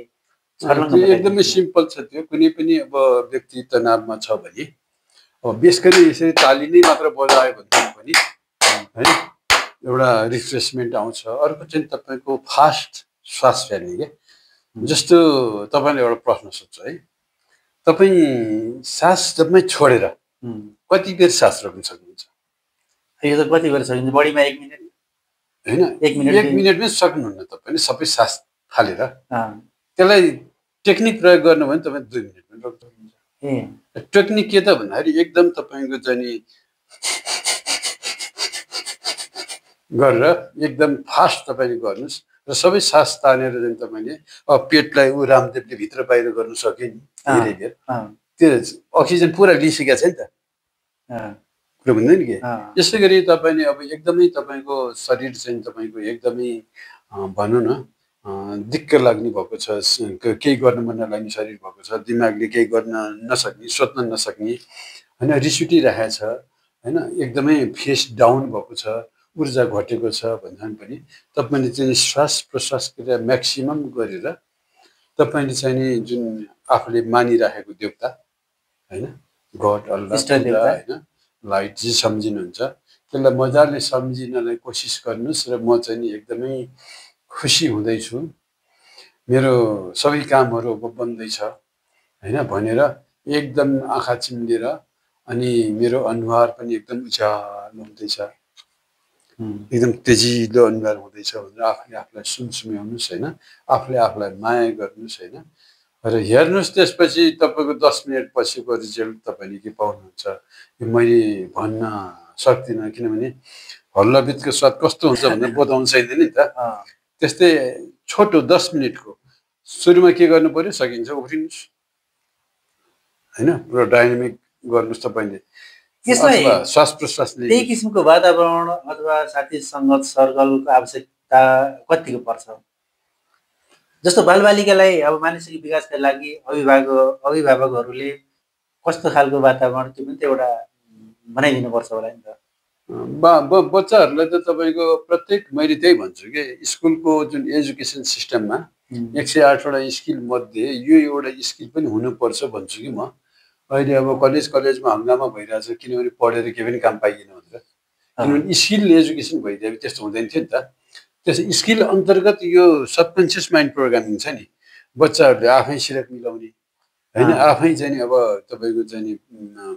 एकदमै सिम्पल छ त्यो कुनै पनि अब व्यक्ति तनावमा छ भने अब विशेष गरी यसरी ताली नै मात्र बजायो भने पनि है एउटा रिफ्रेसमेन्ट आउँछ अर्को चाहिँ तपाईँको फास्ट श्वास फेर्ने क्या जस्तो तपाईँले एउटा प्रश्न सोध्छ है तपाईँ सास जम्मै छोडेर कति बेर सास रोक्न सक्नुहुन्छ यो त कति बेर सकिन्छ बढीमा 1 मिनट होइन 1 मिनटमै सक्नुहुन्न तपाईँले सबै सास फालेर त्यसलाई टेक्निक प्रयोग गर्नु भने तपाईँ 2 मिनटमा रोक्न सक्नुहुन्छ टेक्निक के त भन्दाखेरि एकदम तपाईँको चाहिँ नि गरेर एकदम फास्ट तपाईँले गर्नुहोस् र सबै सास तानेर चाहिँ तपाईँले अब पेटलाई ऊ रामदेवले भित्र बाहिर गर्नु सक्यो नि धेरै बेर त्यो अक्सिजन पुरा लिइसकेको छ नि त कुरो भन्दैन कि यसै गरी तपाईँले अब एकदमै तपाईँको शरीर चाहिँ तपाईँको एकदमै भनौँ न दिक्क लाग्ने भएको छ केही गर्न मन नलाग्ने शरीर भएको छ दिमागले केही गर्न नसक्ने सोच्न नसक्ने होइन रिस उठिरहेको छ होइन एकदमै फेस डाउन भएको छ ऊर्जा घटेको छ भन्दा पनि तपाईँले चाहिँ श्वास प्रश्वास क्रिया म्याक्सिमम गरेर तपाईँले चाहिँ नि जुन आफूले मानिराखेको देवता होइन गड अल्लाह होइन लाइट जे सम्झिनुहुन्छ त्यसलाई मजाले सम्झिनलाई कोसिस गर्नुहोस् र म चाहिँ नि एकदमै खुसी हुँदैछु मेरो सबै कामहरू अब बन्दैछ होइन भनेर एकदम आँखा चिम्लेर अनि मेरो अनुहार पनि एकदम उज्यालो हुँदैछ एकदम तेजिलो अनुहार हुँदैछ भनेर आफूले आफूलाई सुमसुम्याउनुहोस् होइन आफूले आफूलाई माया गर्नुहोस् होइन र हेर्नुहोस् त्यसपछि तपाईँको 10 मिनट पछिको रिजल्ट तपाईँले के पाउनुहुन्छ यो मैले भन्न सक्दिनँ किनभने हल्लाबितको स्वाद कस्तो हुन्छ भनेर बताउनु सक्दैन नि त त्यस्तै छोटो 10 मिनटको सुरुमा के गर्नु पर्यो सकिन्छ उफ्रिनुहोस् होइन पुरा डाइनामिक गर्नुहोस् तपाईँले यसलाई अथवा श्वास प्रश्वासले त्यही किसिमको वातावरण अथवा साथी सङ्गत सर्कलको आवश्यकता कतिको पर्छ? जस्तो बालबालिकालाई अब मानसिक विकासका लागि अभिभावकहरूले कस्तो खालको वातावरण त्यो पनि त एउटा बनाइदिनुपर्छ होला नि त। बच्चाहरूलाई त तपाईँको प्रत्येक मैले त्यही भन्छु कि स्कुलको जुन एजुकेसन सिस्टममा 108वटा स्किल मध्ये यो एउटा स्किल पनि हुनुपर्छ भन्छु कि म। अहिले अब कलेजमा हङ्गामा भइरहेछ किनभने पढेर केही पनि काम पाइएन भनेर। किनभने स्किल एजुकेसन भइदियो त्यस्तो हुँदैन थियो नि त। त्यस स्किल अन्तर्गत यो सबकन्सियस माइन्ड प्रोग्रामिङ छ नि, बच्चाहरूले आफै सिरक मिलाउने होइन, आफै चाहिँ नि अब तपाईँको चाहिँ नि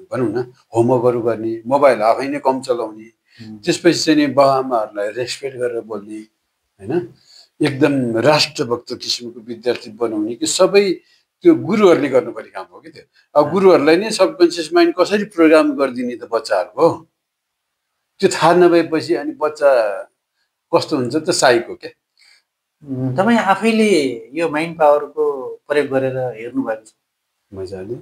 भनौँ न होमवर्कहरू गर्ने, मोबाइल आफै नै कम चलाउने, त्यसपछि चाहिँ नि बाबुआमाहरूलाई रेस्पेक्ट गरेर बोल्ने होइन, एकदम राष्ट्रभक्त किसिमको विद्यार्थी बनाउने कि सबै त्यो गुरुहरूले गर्नुपर्ने काम हो कि त्यो। अब गुरुहरूलाई नै सबकन्सियस माइन्ड कसरी प्रोग्राम गरिदिने त बच्चाहरूको, त्यो थाहा नभएपछि अनि बच्चा कस्तो हुन्छ त साइको के। तपाईँ आफैले यो माइन्ड पावरको प्रयोग गरेर हेर्नु भएको छ? मजाले।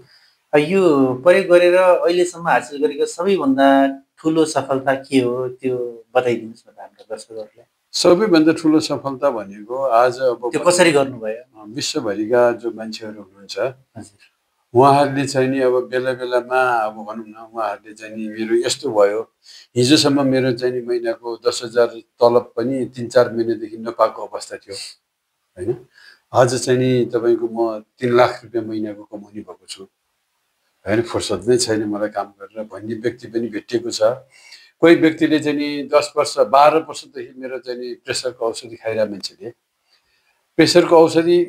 यो प्रयोग गरेर अहिलेसम्म हासिल गरेको सबैभन्दा ठुलो सफलता के हो त्यो बताइदिनुहोस् न हाम्रो दर्शकहरूलाई। सबैभन्दा ठुलो सफलता भनेको आज अब त्यो कसरी गर्नुभयो? विश्वभरिका जो मान्छेहरू हुनुहुन्छ उहाँहरूले चाहिँ नि अब बेला बेलामा अब भनौँ न उहाँहरूले चाहिँ नि मेरो यस्तो भयो, हिजोसम्म मेरो चाहिँ नि महिनाको 10,000 तलब पनि 3-4 महिनादेखि नपाएको अवस्था थियो होइन। आज चाहिँ नि तपाईँको म 3 लाख रुपियाँ महिनाको कमाउने भएको छु होइन, फुर्सद नै छैन मलाई काम गरेर भन्ने व्यक्ति पनि भेटिएको छ। कोही व्यक्तिले चाहिँ नि 10 वर्ष 12 वर्षदेखि मेरो चाहिँ नि प्रेसरको औषधि खाइरहेको मान्छेले प्रेसरको औषधि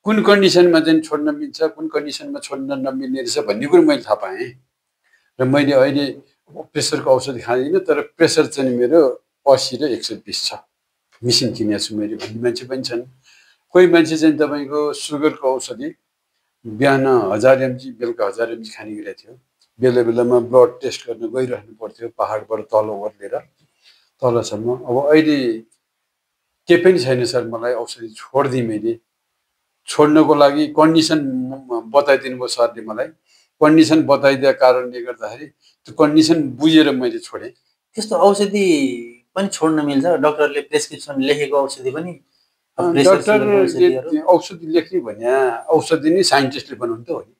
कुन कन्डिसनमा चाहिँ छोड्न मिल्छ, कुन कन्डिसनमा छोड्न नमिल्ने रहेछ भन्ने कुरो मैले थाहा पाएँ। र मैले अहिले प्रेसरको औषधि खाँदिनँ, तर प्रेसर चाहिँ मेरो 80 र 120 छ, मिसिन किनेको छु मैले भन्ने मान्छे पनि छन्। कोही मान्छे चाहिँ तपाईँको सुगरको औषधि बिहान 1000 mg बेलुका 1000 mg खाने गरेको थियो। बेला बेलामा ब्लड टेस्ट गर्न गइरहनु पर्थ्यो पहाडबाट तल ओर्लेर तलसम्म। अब अहिले के पनि छैन सर, मलाई औषधि छोडिदिएँ मैले। छोड्नको लागि कन्डिसन बताइदिनु भयो सरले मलाई, कन्डिसन बताइदिएको कारणले गर्दाखेरि त्यो कन्डिसन बुझेर मैले छोडेँ। त्यस्तो औषधि पनि छोड्न मिल्छ? डक्टरले प्रेस्क्रिप्सन लेखेको औषधि पनि? डक्टरले औषधि लेख्ने भने औषधि नै साइन्टिस्टले बनाउनु त हो नि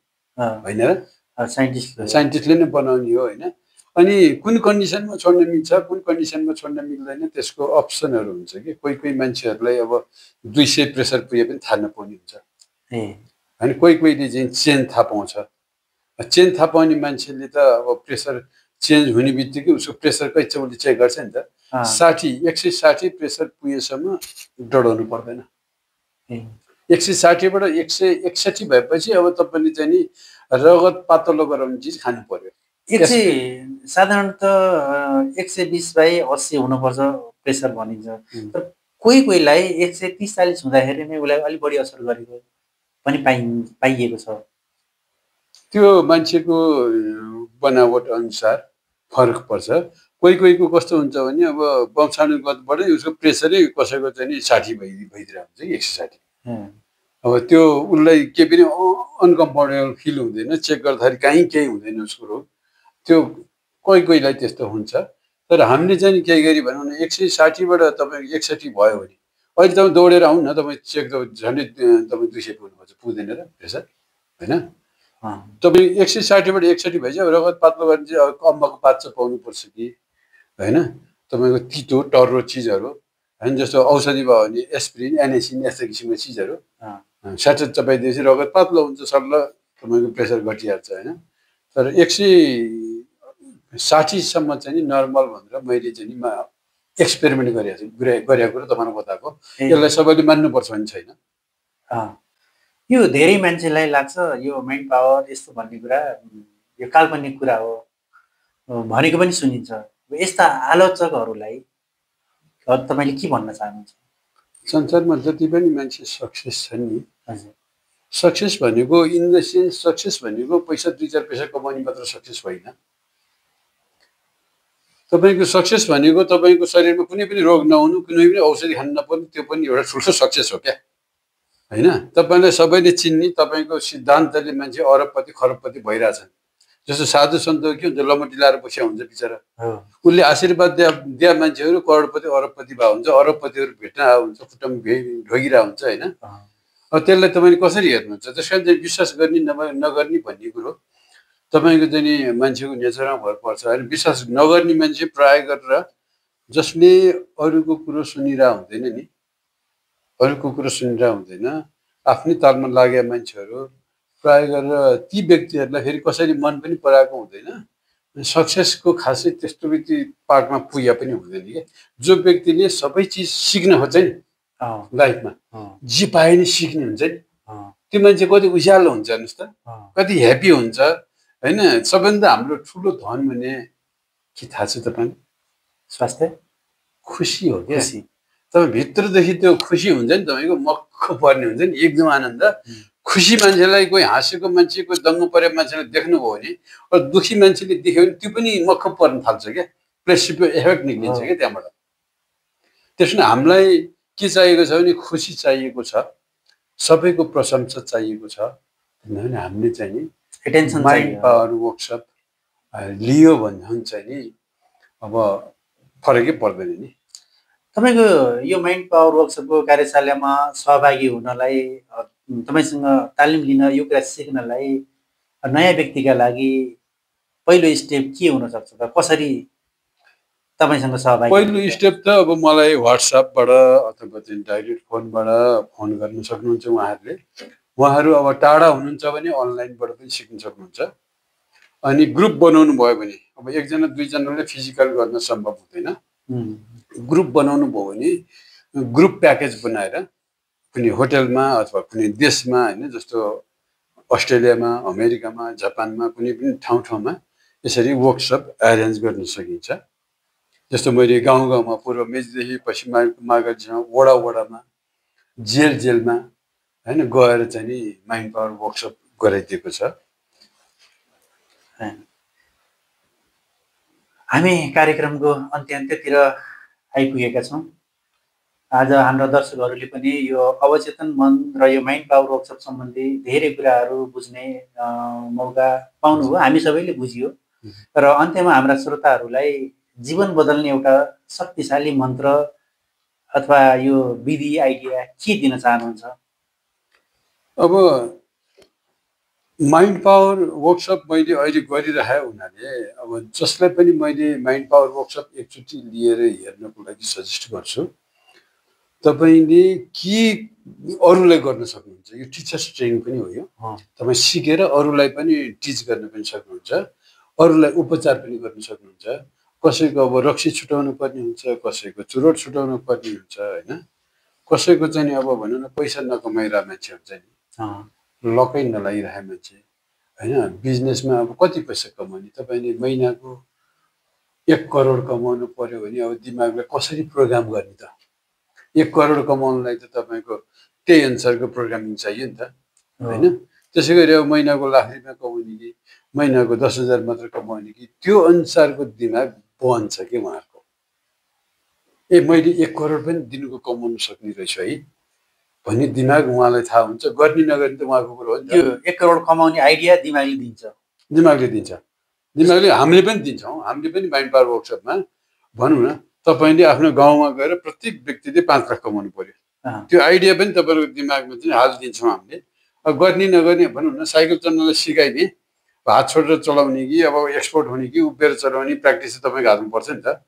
होइन र? साइन्टिस्टले नै बनाउने हो होइन। अनि कुन कन्डिसनमा छोड्न मिल्छ, कुन कन्डिसनमा छोड्न मिल्दैन त्यसको अप्सनहरू हुन्छ कि। कोही कोही मान्छेहरूलाई अब 200 प्रेसर पुगे पनि थाहा नपाउने हुन्छ होइन। कोही कोहीले चाहिँ चेन थाहा पाउँछ। चेन थाहा पाउने मान्छेले त अब प्रेसर चेन्ज हुने बित्तिकै उसको प्रेसर कैसे उसले चेक गर्छ नि त। 160 प्रेसर पुगेसम्म डढाउनु पर्दैन। 160 बाट 161 भएपछि अब तपाईँले चाहिँ नि रगत पातलो गराउने चिज खानु पर्यो। साधारणतः 120/80 हुनुपर्छ प्रेसर भनिन्छ, तर कोही कोहीलाई 130-40 हुँदाखेरि नै उसलाई अलिक बढी असर गरेको पनि पाइएको छ। त्यो मान्छेको बनावट अनुसार फरक पर्छ। कोही कोहीको कस्तो हुन्छ भने अब वंशानुगतबाटै उसको प्रेसरै कसैको चाहिँ नि 60 भइदिरहेको हुन्छ कि 160। अब त्यो उसलाई केही पनि अनकम्फर्टेबल फिल हुँदैन, चेक गर्दाखेरि कहीँ केही हुँदैन उसको रोग। त्यो कोही कोहीलाई त्यस्तो हुन्छ। तर हामीले चाहिँ केही गरी भनौँ न 160 बाट तपाईँको 61 भयो भने अहिले तपाईँ दौडेर आउनु न, तपाईँ चेक झन्डै तपाईँ 200 पुग्नुपर्छ, पुग्दैन र प्रेसर होइन। तपाईँ 160 बाट 61 भएपछि अब रगत पातलो गर्ने चाहिँ अम्बकको पात चाहिँ पाउनुपर्छ कि होइन। तपाईँको तितो टर्रो चिजहरू होइन, जस्तो औषधि भयो भने एस्प्रिन एनासिन यस्तो किसिमको चिजहरू स्याटेट चपाइदिएपछि रगत पातलो हुन्छ, सल्ल तपाईँको प्रेसर घटिहाल्छ होइन। तर 160सम्म चाहिँ नि नर्मल भनेर मैले चाहिँ नि एक्सपेरिमेन्ट गरेको कुरो तपाईँलाई बताएको। यसलाई सबैले मान्नुपर्छ भन्ने छैन। यो धेरै मान्छेलाई लाग्छ यो माइन्ड पावर यस्तो भन्ने कुरा यो काल्पनिक कुरा हो भनेको पनि सुनिन्छ। यस्ता आलोचकहरूलाई तपाईँले के भन्न चाहनुहुन्छ? संसारमा जति पनि मान्छे सक्सेस छन् नि, सक्सेस भनेको इन द सेन्स सक्सेस भनेको पैसा 2-4 पैसा कमाउने मात्र सक्सेस होइन। तपाईँको सक्सेस भनेको तपाईँको शरीरमा कुनै पनि रोग नहुनु, कुनै पनि औषधि खानु नपर्ने, त्यो पनि एउटा ठुलो सक्सेस हो क्या होइन। तपाईँलाई सबैले चिन्ने, तपाईँको सिद्धान्तले मान्छे अरबपति खरबपति भइरहेछन्, जस्तो साधु सन्त के हुन्छ लमटी लाएर बसिया हुन्छ बिचरा हो उसले आशीर्वाद दिया मान्छेहरू करोडपति अरबपति भए हुन्छ अरबपतिहरू भेट्न आएको हुन्छ खुट्टामा ढोगिरहेको हुन्छ होइन अब त्यसलाई तपाईँले कसरी हेर्नुहुन्छ त्यस कारण चाहिँ विश्वास गर्ने नगर्ने भन्ने कुरो तपाईँको चाहिँ नि मान्छेको नेचरमा भर पर्छ होइन विश्वास नगर्ने मान्छे प्राय गरेर जसले अरूको कुरो सुनिरहेको हुँदैन नि अरूको कुरो सुनिरहेको हुँदैन आफ्नै तालमा लागेका मान्छेहरू प्राय गरेर ती व्यक्तिहरूलाई फेरि कसैले मन पनि पराएको हुँदैन सक्सेसको खासै त्यस्तो व्यक्ति पार्टमा पुगे पनि हुँदैन क्या जो व्यक्तिले सबै चिज सिक्न खोज्छ नि लाइफमा जे पाए नि सिक्ने हुन्छ नि त्यो मान्छे कति उज्यालो हुन्छ हेर्नुहोस् त कति ह्याप्पी हुन्छ होइन सबैभन्दा हाम्रो ठुलो धन भने के थाहा छ तपाईँलाई स्वास्थ्य खुसी हो क्या तपाईँ भित्रदेखि त्यो खुसी हुन्छ नि तपाईँको मक्ख पर्ने हुन्छ नि एकदम आनन्द खुसी मान्छेलाई कोही हाँसेको मान्छे कोही दङ्ग परेको मान्छेलाई देख्नुभयो भने अरू दुखी मान्छेले देख्यो भने त्यो पनि मक्ख पर्न थाल्छ क्या प्लेसिबो इफेक्ट निक्लिन्छ क्या त्यहाँबाट त्यसमा हामीलाई के चाहिएको छ भने खुसी चाहिएको छ सबैको प्रशंसा चाहिएको छ किनभने हामीले चाहिँ नि एटेन्सन माइन्ड पावर वर्कसप लियो भने चाहिँ नि अब फरकै पर्दैन नि तपाईँको यो माइन्ड पावर वर्कसपको कार्यशालामा सहभागी हुनलाई तपाईँसँग तालिम लिन यो कुरा सिक्नलाई नयाँ व्यक्तिका लागि पहिलो स्टेप के हुनसक्छ त कसरी तपाईँसँग सहभागी पहिलो स्टेप त अब मलाई व्हाट्सएपबाट अथवा चाहिँ डाइरेक्ट फोनबाट फोन गर्न सक्नुहुन्छ उहाँहरू अब टाढा हुनुहुन्छ भने अनलाइनबाट पनि सिक्न सक्नुहुन्छ अनि ग्रुप बनाउनु भयो भने अब एकजना दुईजनाले फिजिकल गर्न सम्भव हुँदैन ग्रुप बनाउनु भयो भने ग्रुप प्याकेज बनाएर कुनै होटलमा अथवा कुनै देशमा होइन जस्तो अस्ट्रेलियामा अमेरिकामा जापानमा कुनै पनि ठाउँमा यसरी वर्कसप एरेन्ज गर्न सकिन्छ जस्तो मैले गाउँ गाउँमा पूर्व मेचदेखि पश्चिम मार्गसम्म वडामा जेलमा होइन गएर चाहिँ नि माइन्ड पावर वर्कसप गराइदिएको छ हामी कार्यक्रमको अन्त्यतिर आइपुगेका छौँ आज हाम्रा दर्शकहरूले पनि यो अवचेतन मन र यो माइन्ड पावर वर्कसप सम्बन्धी धेरै कुराहरू बुझ्ने मौका पाउनुभयो हामी सबैले बुझियो र अन्त्यमा हाम्रा श्रोताहरूलाई जीवन बदल्ने एउटा शक्तिशाली मन्त्र अथवा यो विधि आइडिया के दिन चाहनुहुन्छ अब माइन्ड पावर वर्कसप मैले अहिले गरिरहेको हुनाले अब जसलाई पनि मैले माइन्ड पावर वर्कसप एकचोटि लिएर हेर्नको लागि सजेस्ट गर्छु तपाईँले के अरूलाई गर्न सक्नुहुन्छ यो टिचर्स ट्रेनिङ पनि हो यो तपाईँ सिकेर अरूलाई पनि टिच गर्न पनि सक्नुहुन्छ अरूलाई उपचार पनि गर्न सक्नुहुन्छ कसैको अब रक्सी छुटाउनु पर्ने हुन्छ कसैको चुरोट छुटाउनु पर्ने हुन्छ होइन कसैको चाहिँ अब भनौँ न पैसा नकमाइरहेको मान्छे हुन्छ नि लकै नलागिरहेको मान्छे होइन बिजनेसमा अब कति पैसा कमाउने तपाईँले महिनाको 1 करोड कमाउनु पर्यो भने अब दिमागलाई कसरी प्रोग्राम गर्ने त 1 करोड कमाउनलाई त तपाईँको त्यही अनुसारको प्रोग्रामिङ चाहियो नि त होइन त्यसै गरी अब महिनाको लाख रुपियाँ कमाउने कि महिनाको 10,000 मात्र कमाउने कि त्यो अनुसारको दिमाग बन्छ कि उहाँहरूको मैले 1 करोड पनि दिनको कमाउनु सक्ने रहेछु है भन्ने दिमाग उहाँलाई थाहा हुन्छ गर्ने नगर्ने त उहाँको कुरो हो नि त्यो 1 करोड कमाउने आइडिया दिमागले दिन्छ दिमागले हामीले पनि दिन्छौँ हामीले पनि माइन्ड पावर वर्कसपमा भनौँ न तपाईँले आफ्नो गाउँमा गएर प्रत्येक व्यक्तिले 5 लाख कमाउनु पर्यो त्यो आइडिया पनि तपाईँको दिमागमा चाहिँ हालिदिन्छौँ हामीले अब गर्ने नगर्ने भनौँ न साइकल चलाउनलाई सिकाइने हात छोडेर चलाउने कि अब एक्सपोर्ट हुने कि उभिएर चलाउने प्र्याक्टिस चाहिँ तपाईँको हातमा पर्छ नि त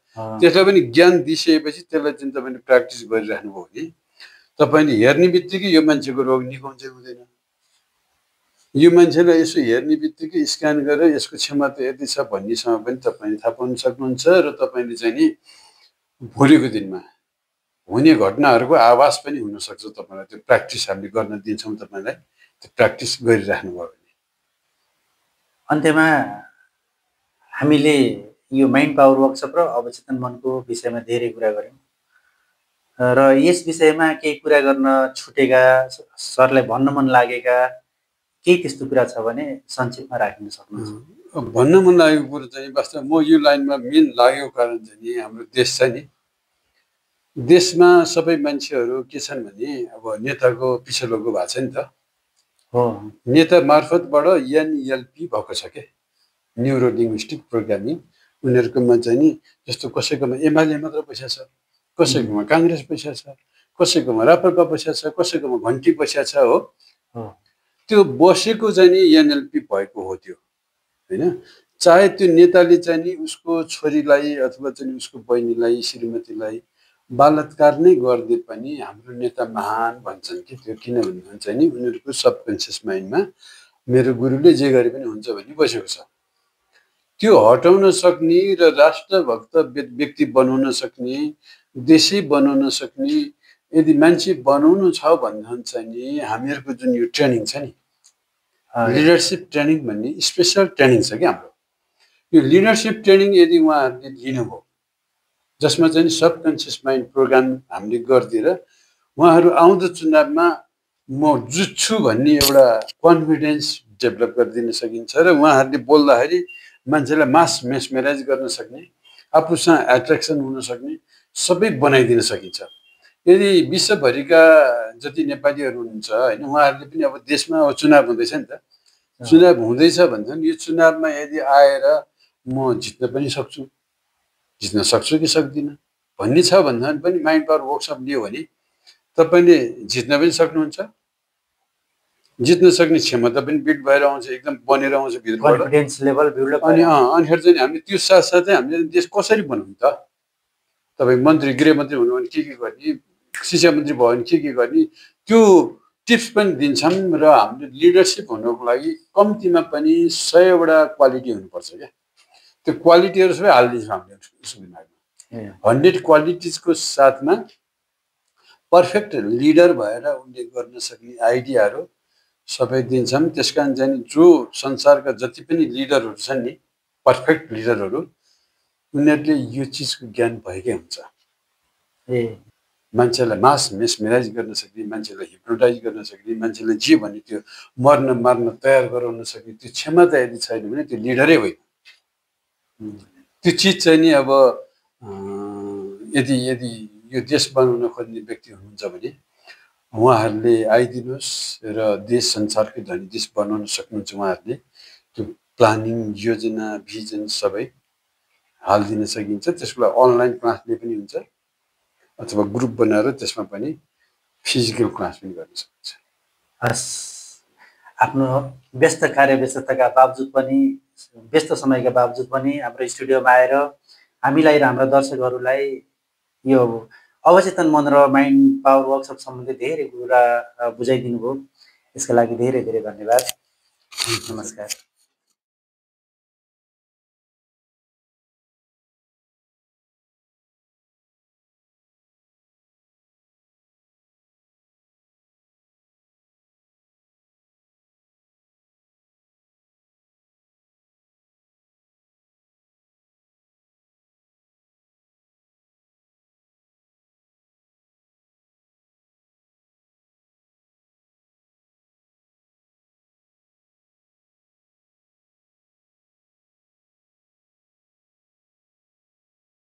त्यसलाई पनि ज्ञान दिइसकेपछि त्यसलाई चाहिँ तपाईँले प्र्याक्टिस गरिराख्नुभयो भने तपाईँले हेर्ने बित्तिकै यो मान्छेको रोग निको हुन्छ हुँदैन यो मान्छेलाई यसो हेर्ने बित्तिकै स्क्यान गरेर यसको क्षमता यति छ भन्नेसँग पनि तपाईँले थाहा पाउन सक्नुहुन्छ र तपाईँले चाहिँ नि भोलिको दिनमा हुने घटनाहरूको आभास पनि हुनसक्छ तपाईँलाई त्यो प्र्याक्टिस हामीले गर्न दिन्छौँ तपाईँलाई त्यो प्र्याक्टिस गरिराख्नुभयो भने अन्त्यमा हामीले यो माइन्ड पावर वर्कसप र अवचेतन मनको विषयमा धेरै कुरा गऱ्यौँ र यस विषयमा केही कुरा गर्न छुटेका सरलाई भन्न मन लागेका केही त्यस्तो कुरा छ भने संक्षेपमा राखिन सक्नुहुन्छ भन्न मन लागेको कुरो चाहिँ वास्तवमा म यो लाइनमा मेन लागेको कारण चाहिँ नि हाम्रो देश छ नि देशमा सबै मान्छेहरू के छन् भने अब नेताको पछि लोगो भएको छ नि त हो नेता मार्फतबाट एनएलपी भएको छ के न्युरो लिङ्ग्विस्टिक प्रोग्रामिङ। उनीहरूकोमा चाहिँ नि जस्तो कसैकोमा एमाले मात्र पैसा छ, कसैकोमा काङ्ग्रेस पैसा छ, कसैकोमा राप्रपा पैसा छ, कसैकोमा घन्टी पैसा छ। हो, त्यो बसेको चाहिँ नि एनएलपी भएको हो त्यो, होइन? चाहे त्यो नेताले चाहिँ नि उसको छोरीलाई अथवा चाहिँ उसको बहिनीलाई, श्रीमतीलाई बलात्कार नै गरिदिए पनि हाम्रो नेता महान भन्छन् कि त्यो। किनभने चाहिँ नि उनीहरूको सबकन्सियस माइन्डमा मेरो गुरुले जे गरे पनि हुन्छ भन्ने बसेको छ। त्यो हटाउन सक्ने र राष्ट्रभक्त व्यक्ति बनाउन सक्ने, देशै बनाउन सक्ने यदि मान्छे बनाउनु छ भन्दा चाहिँ नि हामीहरूको जुन यो ट्रेनिङ छ नि, लिडरसिप ट्रेनिङ भन्ने स्पेसल ट्रेनिङ छ कि हाम्रो। यो लिडरसिप ट्रेनिङ यदि उहाँहरूले लिनुभयो, जसमा चाहिँ सबकन्सियस माइन्ड प्रोग्राम हामीले गरिदिएर उहाँहरू आउँदो चुनावमा म जुत्छु भन्ने एउटा कन्फिडेन्स डेभलप गरिदिन सकिन्छ र उहाँहरूले बोल्दाखेरि मान्छेलाई मास मेसमेराइज गर्न सक्ने, आफूसँग एट्र्याक्सन हुन सक्ने सबै बनाइदिन सकिन्छ। यदि विश्वभरिका जति नेपालीहरू हुनुहुन्छ होइन, उहाँहरूले पनि अब देशमा अब चुनाव हुँदैछ नि त, चुनाव हुँदैछ भन्छ नि, यो चुनावमा यदि आएर म जित्न पनि सक्छु, जित्न सक्छु कि सक्दिनँ भन्ने छ भन्दा पनि माइन्ड पावर वर्कसप लियो भने तपाईँले जित्न पनि सक्नुहुन्छ, जित्न सक्ने क्षमता पनि बिल्ड भएर आउँछ, एकदम बनेर आउँछ भित्रबाट, कन्फिडेन्स लेभल बिल्ड अप। अनिखेर चाहिँ हामीले त्यो साथसाथै हामीले देश कसरी बनाउनु त? तपाईँ मन्त्री, गृहमन्त्री हुनु भने के गर्ने, शिक्षा मन्त्री भयो भने के गर्ने, त्यो टिप्स पनि दिन्छौँ। र हामीले लिडरसिप हुनुको लागि कम्तीमा पनि 100वटा क्वालिटी हुनुपर्छ क्या। त्यो क्वालिटीहरू सबै हालिदिन्छौँ हामीले उसको दिमागमा। 100 क्वालिटिजको साथमा पर्फेक्ट लिडर भएर उनले गर्न सक्ने आइडियाहरू सबै दिन्छौँ। त्यस कारण चाहिँ जो संसारका जति पनि लिडरहरू छन् नि, पर्फेक्ट लिडरहरू, उनीहरूले यो चिजको ज्ञान भएकै हुन्छ। मान्छेलाई मास मेसमेराइज गर्न सक्ने, मान्छेलाई हिप्नोटाइज गर्न सक्ने, मान्छेलाई जे भने त्यो मार्न तयार गराउन सक्ने त्यो क्षमता यदि छैन भने त्यो लिडरै होइन। त्यो चिज चाहिँ नि अब यदि यो देश बनाउन खोज्ने व्यक्ति हुनुहुन्छ भने उहाँहरूले आइदिनुहोस् र देश संसारकै धनी देश बनाउन सक्नुहुन्छ। उहाँहरूले त्यो प्लानिङ, योजना, भिजन सबै हालिदिन सकिन्छ। त्यसको लागि अनलाइन क्लासले पनि हुन्छ अथवा ग्रुप बनाएर त्यसमा पनि फिजिकल क्लास पनि गर्न सकिन्छ। हस्, आफ्नो व्यस्त कार्यव्यस्तताका बावजुद पनि, व्यस्त समयका बावजुद पनि हाम्रो स्टुडियोमा आएर हामीलाई र हाम्रा दर्शकहरूलाई यो अवचेतन मन र माइन्ड पावर वर्कसप सम्बन्धी धेरै कुरा बुझाइदिनु भयो। यसका लागि धेरै धेरै धन्यवाद। नमस्कार।